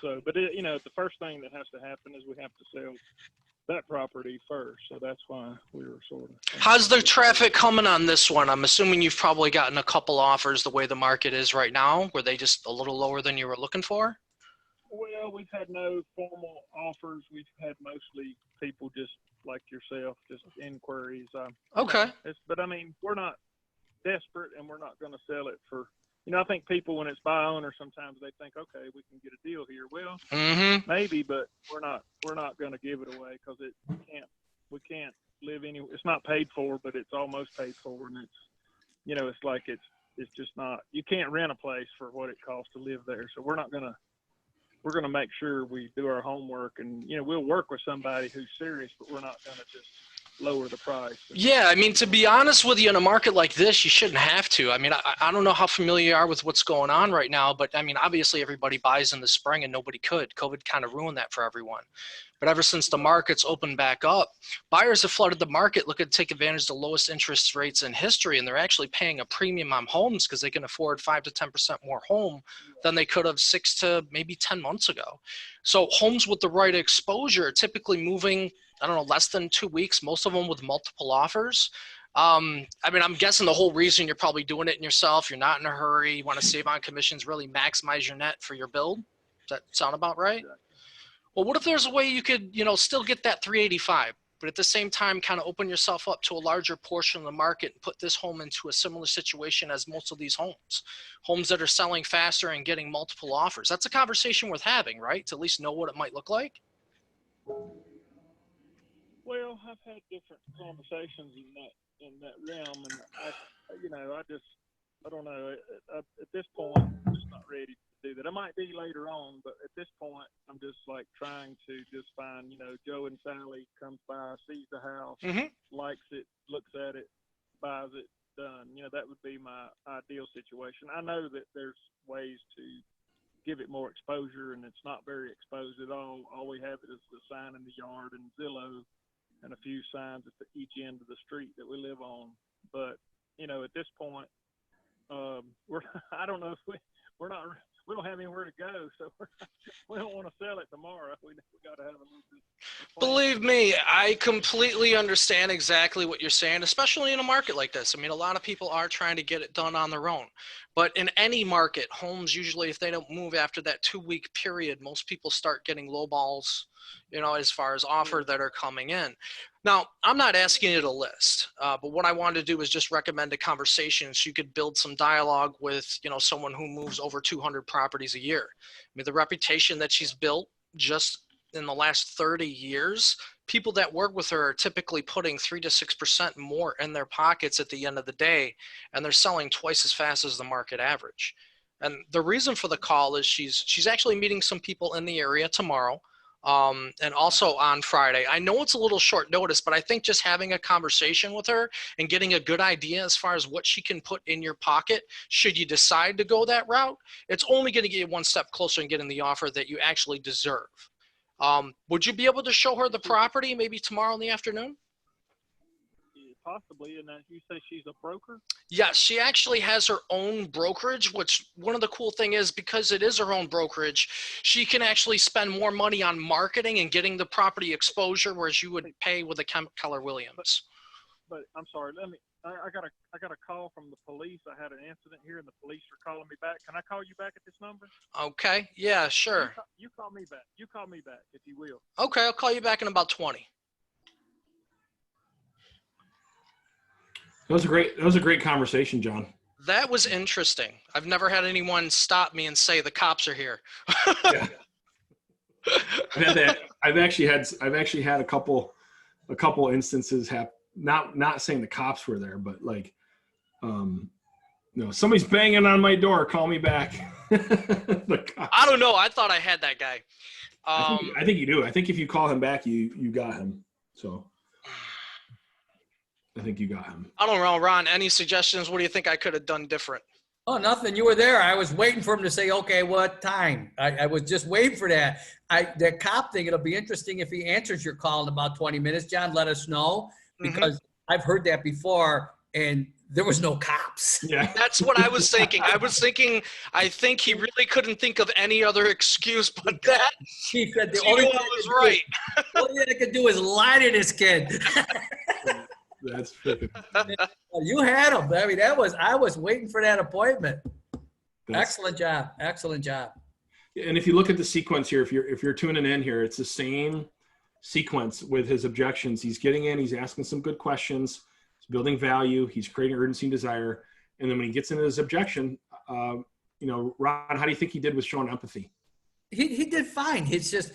So, but the first thing that has to happen is we have to sell that property first. So that's why we were sort of. How's the traffic coming on this one? I'm assuming you've probably gotten a couple offers the way the market is right now. Were they just a little lower than you were looking for? Well, we've had no formal offers. We've had mostly people just like yourself, just inquiries. Okay. But I mean, we're not desperate, and we're not going to sell it for. I think people, when it's buy owner, sometimes they think, okay, we can get a deal here. Well, maybe, but we're not going to give it away because we can't live anywhere. It's not paid for, but it's almost paid for, and it's, it's like it's just not. You can't rent a place for what it costs to live there. So we're going to make sure we do our homework, and we'll work with somebody who's serious, but we're not going to just lower the price. Yeah, I mean, to be honest with you, in a market like this, you shouldn't have to. I mean, I don't know how familiar you are with what's going on right now, but I mean, obviously everybody buys in the spring and nobody could. COVID kind of ruined that for everyone. But ever since the market's opened back up, buyers have flooded the market looking to take advantage of the lowest interest rates in history, and they're actually paying a premium on homes because they can afford 5 to 10% more home than they could have 6 to maybe 10 months ago. So homes with the right exposure are typically moving, I don't know, less than 2 weeks, most of them with multiple offers. I mean, I'm guessing the whole reason you're probably doing it in yourself, you're not in a hurry, you want to save on commissions, really maximize your net for your build. Does that sound about right? Exactly. Well, what if there's a way you could, you know, still get that 385, but at the same time kind of open yourself up to a larger portion of the market and put this home into a similar situation as most of these homes that are selling faster and getting multiple offers? That's a conversation worth having, right? To at least know what it might look like. Well, I've had different conversations in that realm, and I don't know. At this point, I'm just not ready to do that. I might be later on, but at this point, I'm just like trying to just find, Joe and Sally comes by, sees the house, likes it, looks at it, buys it, done. That would be my ideal situation. I know that there's ways to give it more exposure, and it's not very exposed at all. All we have is the sign in the yard and Zillow and a few signs at each end of the street that we live on. But, at this point, I don't know if we don't have anywhere to go, so we don't want to sell it tomorrow. We got to have a little bit of plan. Believe me, I completely understand exactly what you're saying, especially in a market like this. I mean, a lot of people are trying to get it done on their own. But in any market, homes usually, if they don't move after that 2-week period, most people start getting low balls, as far as offer that are coming in. Now, I'm not asking you to list, but what I wanted to do is just recommend a conversation so you could build some dialogue with, someone who moves over 200 properties a year. I mean, the reputation that she's built just in the last 30 years, people that work with her are typically putting 3 to 6% more in their pockets at the end of the day, and they're selling twice as fast as the market average. And the reason for the call is she's actually meeting some people in the area tomorrow. And also on Friday. I know it's a little short notice, but I think just having a conversation with her and getting a good idea as far as what she can put in your pocket, should you decide to go that route, it's only going to get you one step closer in getting the offer that you actually deserve. Would you be able to show her the property maybe tomorrow in the afternoon? Possibly. And you say she's a broker? Yes, she actually has her own brokerage, which one of the cool thing is, because it is her own brokerage, she can actually spend more money on marketing and getting the property exposure, whereas you would pay with a Keller Williams. But I'm sorry, I got a call from the police. I had an incident here and the police are calling me back. Can I call you back at this number? Okay, yeah, sure. You call me back. You call me back if you will. Okay, I'll call you back in about 20. That was a great conversation, John. That was interesting. I've never had anyone stop me and say the cops are here. Yeah. I've had that. I've actually had a couple instances happen. Not saying the cops were there, but like, somebody's banging on my door. Call me back. I don't know. I thought I had that guy. I think you do. I think if you call him back, you got him. So. I think you got him. I don't know, Ron. Any suggestions? What do you think I could have done different? Oh, nothing. You were there. I was waiting for him to say, okay, what time? I was just waiting for that. The cop thing, it'll be interesting if he answers your call in about 20 minutes. John, let us know, because I've heard that before and there was no cops. Yeah. That's what I was thinking. I think he really couldn't think of any other excuse but that. He said the only thing I could do is lie to this kid. That's freaking. You had him. I mean, I was waiting for that appointment. Excellent job. Excellent job. And if you look at the sequence here, if you're tuning in here, it's the same sequence with his objections. He's getting in, he's asking some good questions, he's building value, he's creating urgency and desire. And then when he gets into his objection, Ron, how do you think he did with showing empathy? He did fine. It's just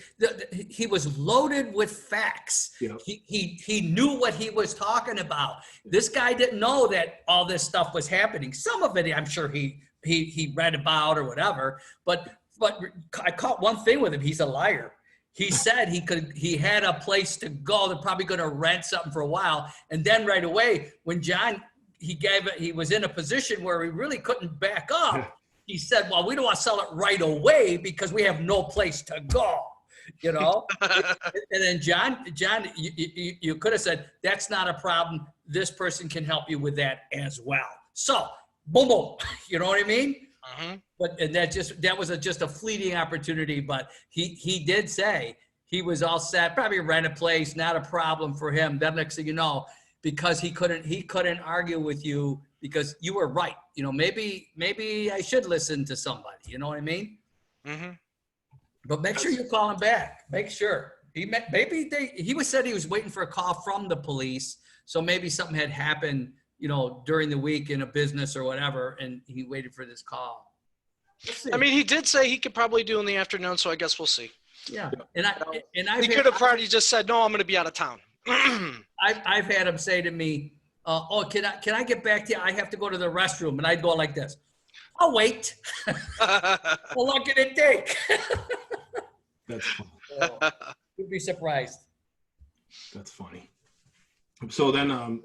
he was loaded with facts. Yeah. He knew what he was talking about. This guy didn't know that all this stuff was happening. Some of it, I'm sure he read about or whatever. But I caught one thing with him. He's a liar. He said he had a place to go. They're probably going to rent something for a while, and then right away when John he was in a position where he really couldn't back up. He said, well, we don't want to sell it right away because we have no place to go, And then John, you could have said, that's not a problem. This person can help you with that as well. So, boom, boom. You know what I mean? But that was just a fleeting opportunity. But he did say he was all set, probably rent a place, not a problem for him. Then next thing you know, because he couldn't argue with you because you were right. Maybe I should listen to somebody. You know what I mean? But make sure you call him back. Make sure. He said he was waiting for a call from the police. So maybe something had happened, during the week in a business or whatever, and he waited for this call. I mean, he did say he could probably do in the afternoon, so I guess we'll see. Yeah, he could have probably just said, "No, I'm going to be out of town." I've had him say to me, can I get back to you? I have to go to the restroom, and I'd go like this. I'll wait. How long can it take? That's funny. You'd be surprised. That's funny. So then,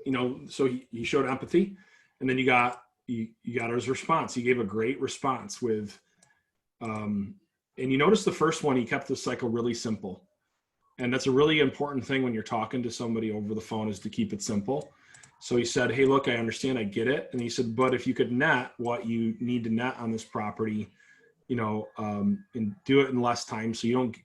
so he showed empathy, and then you got his response. He gave a great response with, and you notice the first one, he kept the cycle really simple. And that's a really important thing when you're talking to somebody over the phone, is to keep it simple. So he said, hey, look, I understand, I get it. And he said, but if you could net what you need to net on this property, and do it in less time, so you don't,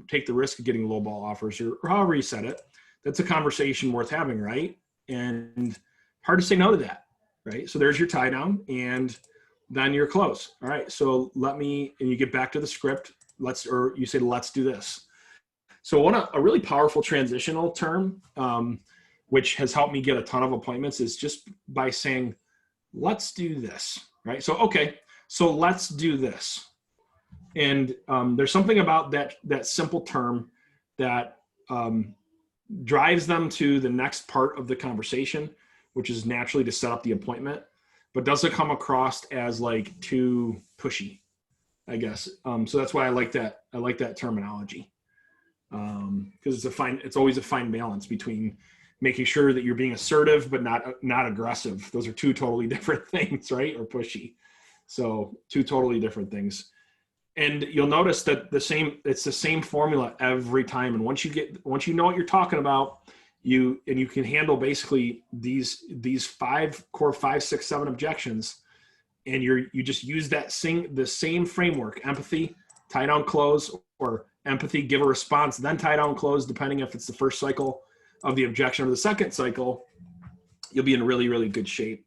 take the risk of getting lowball offers, or however you said it, that's a conversation worth having, right? And hard to say no to that, right? So there's your tie down, and then you're close. All right, so and you get back to the script, you say, let's do this. So a really powerful transitional term, which has helped me get a ton of appointments, is just by saying, let's do this, right? So, okay, so let's do this. And there's something about that simple term that drives them to the next part of the conversation, which is naturally to set up the appointment, but doesn't come across as like too pushy, I guess. So that's why I like that. I like that terminology, because it's always a fine balance between making sure that you're being assertive but not aggressive. Those are two totally different things, right? Or pushy. So two totally different things. And you'll notice that it's the same formula every time. And once you know what you're talking about, you can handle basically these 5 core 5, 6, 7 objections, and you just use the same framework: empathy, tie down, close, or empathy, give a response, then tie down, close, depending if it's the first cycle of the objection or the second cycle. You'll be in really, really good shape.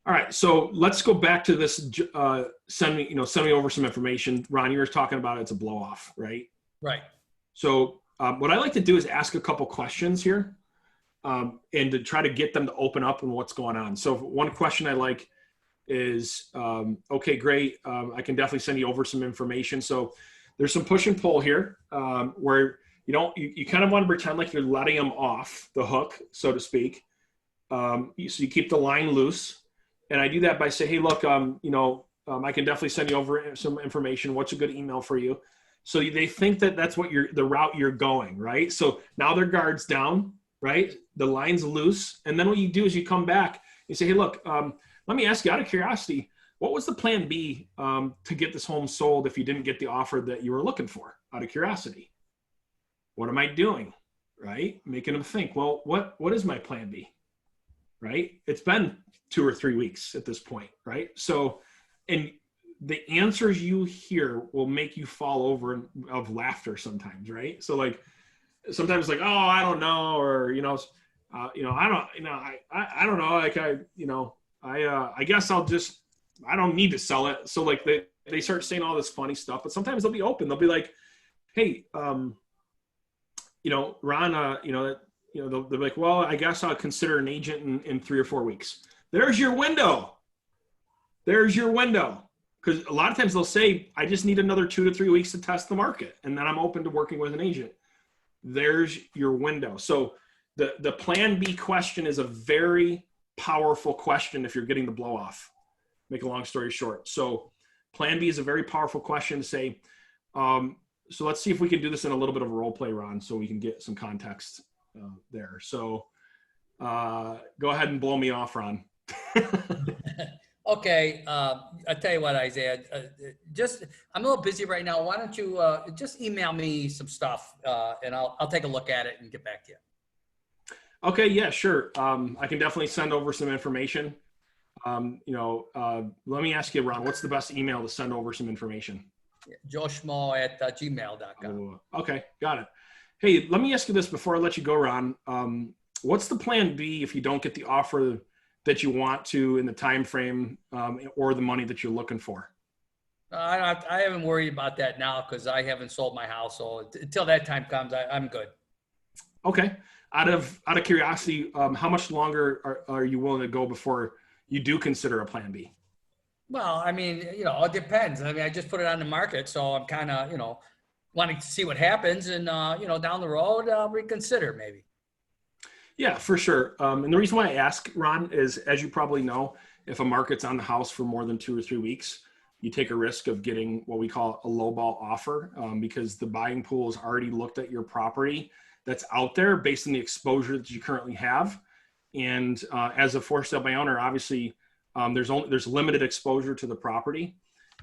All right, so let's go back to this. Send me over some information. Ron, you were talking about it's a blow off, right? Right. So what I like to do is ask a couple questions here, and to try to get them to open up on what's going on. So one question I like is, okay, great. I can definitely send you over some information. So there's some push and pull here, where you kind of want to pretend like you're letting them off the hook, so to speak. So you keep the line loose. And I do that by saying, hey, look, I can definitely send you over some information. What's a good email for you? So they think that that's what the route you're going, right? So now their guard's down, right? The line's loose. And then what you do is you come back, you say, hey, look, let me ask you out of curiosity, what was the plan B to get this home sold if you didn't get the offer that you were looking for, out of curiosity? What am I doing, right? Making them think, well, what is my plan B, right? It's been 2 or 3 weeks at this point, right? So, and the answers you hear will make you fall over of laughter sometimes, right? So like, sometimes like, oh, I don't know, or, I don't know, like, I guess I don't need to sell it. So like they start saying all this funny stuff, but sometimes they'll be open. They'll be like, hey, Ron, they'll be like, well, I guess I'll consider an agent in 3 or 4 weeks. There's your window. Because a lot of times they'll say, I just need another 2 to 3 weeks to test the market, and then I'm open to working with an agent. There's your window. So the plan B question is a very powerful question if you're getting the blow off. Make a long story short. So plan B is a very powerful question to say, so let's see if we can do this in a little bit of a role play, Ron, so we can get some context there. So go ahead and blow me off, Ron. Okay, I'll tell you what, Isaiah. I'm a little busy right now. Why don't you just email me some stuff, and I'll take a look at it and get back to you. Okay, yeah, sure. I can definitely send over some information. Let me ask you, Ron, what's the best email to send over some information? joshmo@gmail.com. Okay, got it. Hey, let me ask you this before I let you go, Ron. What's the plan B if you don't get the offer that you want to in the time frame, or the money that you're looking for? I haven't worried about that now because I haven't sold my house. So until that time comes, I'm good. Okay. Out of curiosity, how much longer are you willing to go before you do consider a plan B? Well, I mean, it depends. I mean, I just put it on the market, so I'm kind of, wanting to see what happens, and down the road, I'll reconsider maybe. Yeah, for sure. And the reason why I ask, Ron, is as you probably know, if a market's on the house for more than 2 or 3 weeks, you take a risk of getting what we call a lowball offer, because the buying pool has already looked at your property that's out there based on the exposure that you currently have. And as a for sale by owner, obviously there's limited exposure to the property.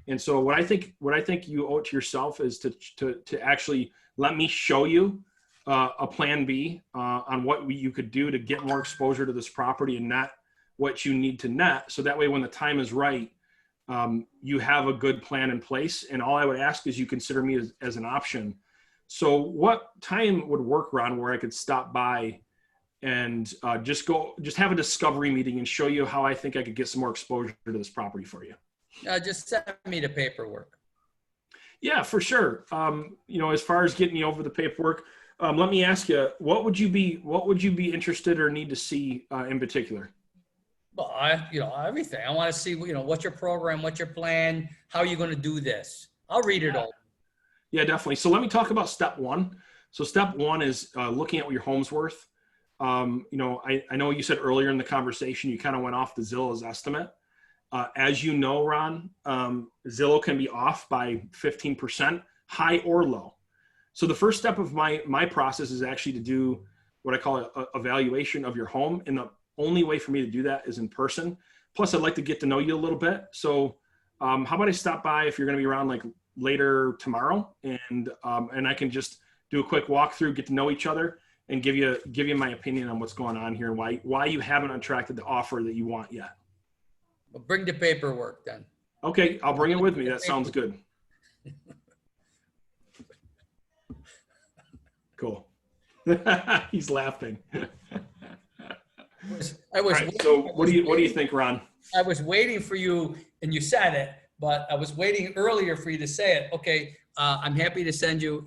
And so what I think you owe it to yourself is to actually let me show you a plan B on what you could do to get more exposure to this property and not what you need to net. So that way, when the time is right, you have a good plan in place. And all I would ask is you consider me as an option. So what time would work, Ron, where I could stop by and just have a discovery meeting and show you how I think I could get some more exposure to this property for you? Just send me the paperwork. Yeah, for sure. As far as getting you over the paperwork, let me ask you, what would you be interested or need to see in particular? Well, everything. I want to see, what's your program, what's your plan, how are you going to do this? I'll read it all. Yeah, definitely. So let me talk about step one. So step one is looking at what your home's worth. I know you said earlier in the conversation, you kind of went off the Zillow's estimate. As you know, Ron, Zillow can be off by 15%, high or low. So the first step of my process is actually to do what I call a evaluation of your home. And the only way for me to do that is in person. Plus, I'd like to get to know you a little bit. So how about I stop by if you're going to be around like later tomorrow, and I can just do a quick walkthrough, get to know each other, and give you my opinion on what's going on here and why you haven't attracted the offer that you want yet. Well, bring the paperwork then. Okay, I'll bring it with me. That sounds good. Cool. He's laughing. I was right, so what do you think, Ron? I was waiting for you, and you said it, but I was waiting earlier for you to say it. Okay, I'm happy to send you,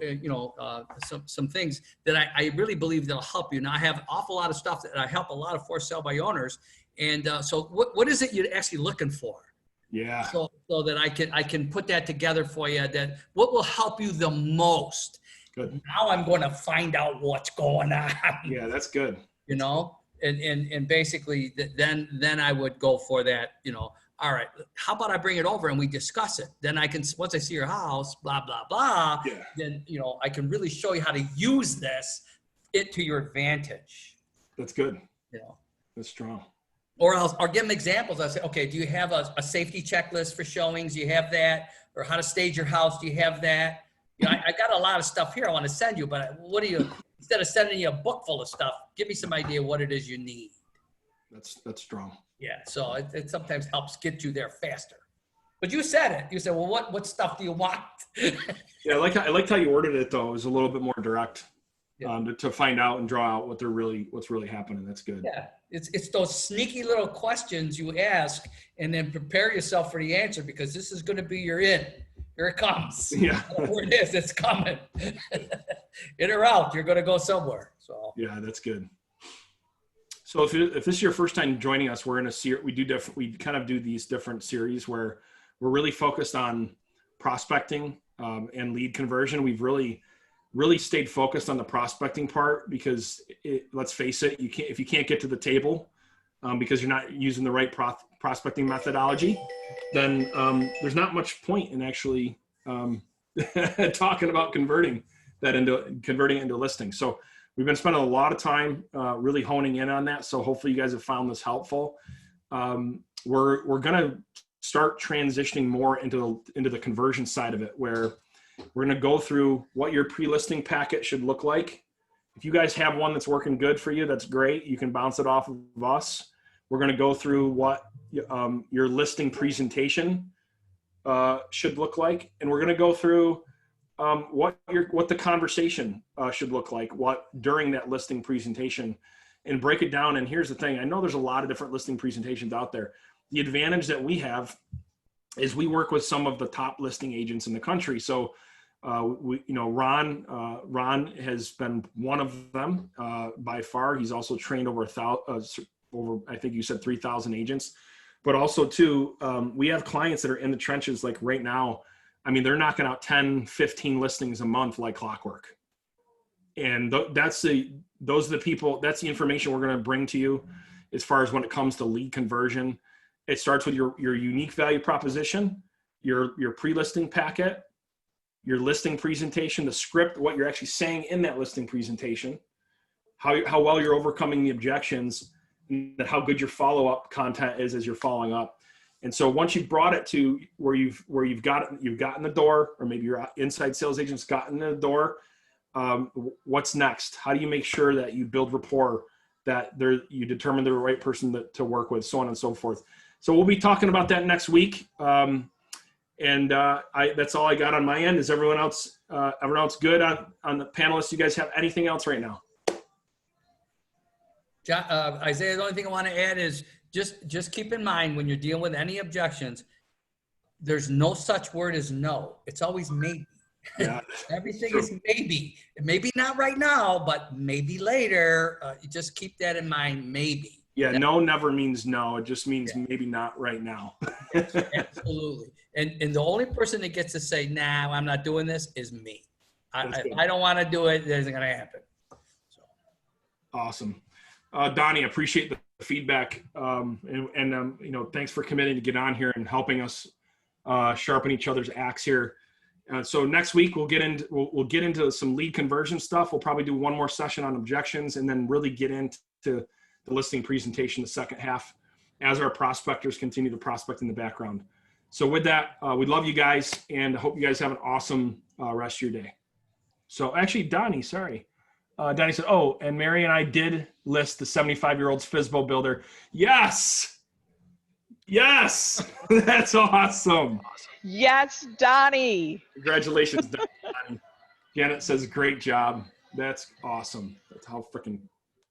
some things that I really believe that'll help you. Now, I have an awful lot of stuff that I help a lot of for sale by owners, and so what is it you're actually looking for? Yeah. So that I can put that together for you. That what will help you the most. Good. Now I'm going to find out what's going on. Yeah, that's good. And basically then I would go for that, all right, how about I bring it over and we discuss it? Then I can, once I see your house, blah, blah, blah, yeah. Then, I can really show you how to use it to your advantage. That's good. That's strong. Or I'll give them examples. I'll say, okay, do you have a safety checklist for showings? Do you have that? Or how to stage your house? Do you have that? I got a lot of stuff here I want to send you, but instead of sending you a book full of stuff, give me some idea what it is you need. That's strong. Yeah, so it sometimes helps get you there faster. But you said it. You said, well, what stuff do you want? Yeah, I liked how you worded it, though. It was a little bit more direct, to find out and draw out what's really happening. That's good. Yeah, it's those sneaky little questions you ask, and then prepare yourself for the answer, because this is going to be your in. Here it comes. Yeah. Where it is, it's coming. In or out, you're going to go somewhere. So. Yeah, that's good. So if this is your first time joining us, we're in a series. We kind of do these different series where we're really focused on prospecting and lead conversion. We've really stayed focused on the prospecting part because let's face it, if you can't get to the table because you're not using the right prospecting methodology, then there's not much point in actually talking about converting it into a listing. So we've been spending a lot of time really honing in on that. So hopefully you guys have found this helpful. We're going to start transitioning more into the conversion side of it, where we're going to go through what your pre-listing packet should look like. If you guys have one that's working good for you, that's great. You can bounce it off of us. We're going to go through what your listing presentation should look like. And we're going to go through what the conversation should look like during that listing presentation, and break it down. And here's the thing. I know there's a lot of different listing presentations out there. The advantage that we have is we work with some of the top listing agents in the country. So Ron has been one of them by far. He's also trained over I think you said 3,000 agents, but also too, we have clients that are in the trenches like right now. I mean, they're knocking out 10, 15 listings a month like clockwork. And those are the people, that's the information we're going to bring to you as far as when it comes to lead conversion. It starts with your unique value proposition, your pre-listing packet, your listing presentation, the script, what you're actually saying in that listing presentation, how well you're overcoming the objections, and how good your follow-up content is as you're following up. And so once you've brought it to where you've gotten the door, or maybe your inside sales agent's gotten in the door, what's next? How do you make sure that you build rapport, that you determine the right person to work with, so on and so forth. So we'll be talking about that next week. That's all I got on my end. Is everyone else good on the panelists? You guys have anything else right now? John, Isaiah, the only thing I want to add is just keep in mind when you're dealing with any objections, there's no such word as no. It's always maybe. Yeah. Everything is maybe. Maybe not right now, but maybe later. You just keep that in mind, maybe. Yeah, no never means no. It just means maybe not right now. Absolutely. And the only person that gets to say, nah, I'm not doing this is me. If I don't want to do it, it isn't going to happen. So. Awesome. Donnie, I appreciate the feedback. Thanks for committing to get on here and helping us sharpen each other's axe here. So next week we'll get into some lead conversion stuff. We'll probably do one more session on objections and then really get into the listing presentation the second half as our prospectors continue to prospect in the background. So with that, we love you guys and I hope you guys have an awesome rest of your day. So actually, Donnie, sorry. Donnie said, oh, and Mary and I did list the 75-year-old's Fsbo builder. Yes. Yes. That's awesome. Yes, Donnie. Congratulations, Donnie. Janet says, great job. That's awesome. That's how freaking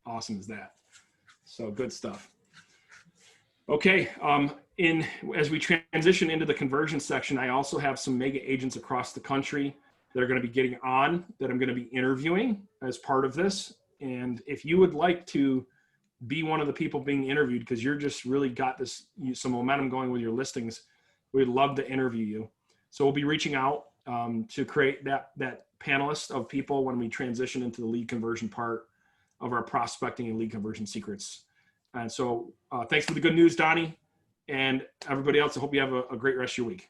awesome is that? So good stuff. Okay. As we transition into the conversion section, I also have some mega agents across the country that are going to be getting on, that I'm going to be interviewing as part of this. And if you would like to be one of the people being interviewed, because you're just really got some momentum going with your listings, we'd love to interview you. So we'll be reaching out to create that panelist of people when we transition into the lead conversion part of our prospecting and lead conversion secrets. And so thanks for the good news, Donnie, and everybody else. I hope you have a great rest of your week.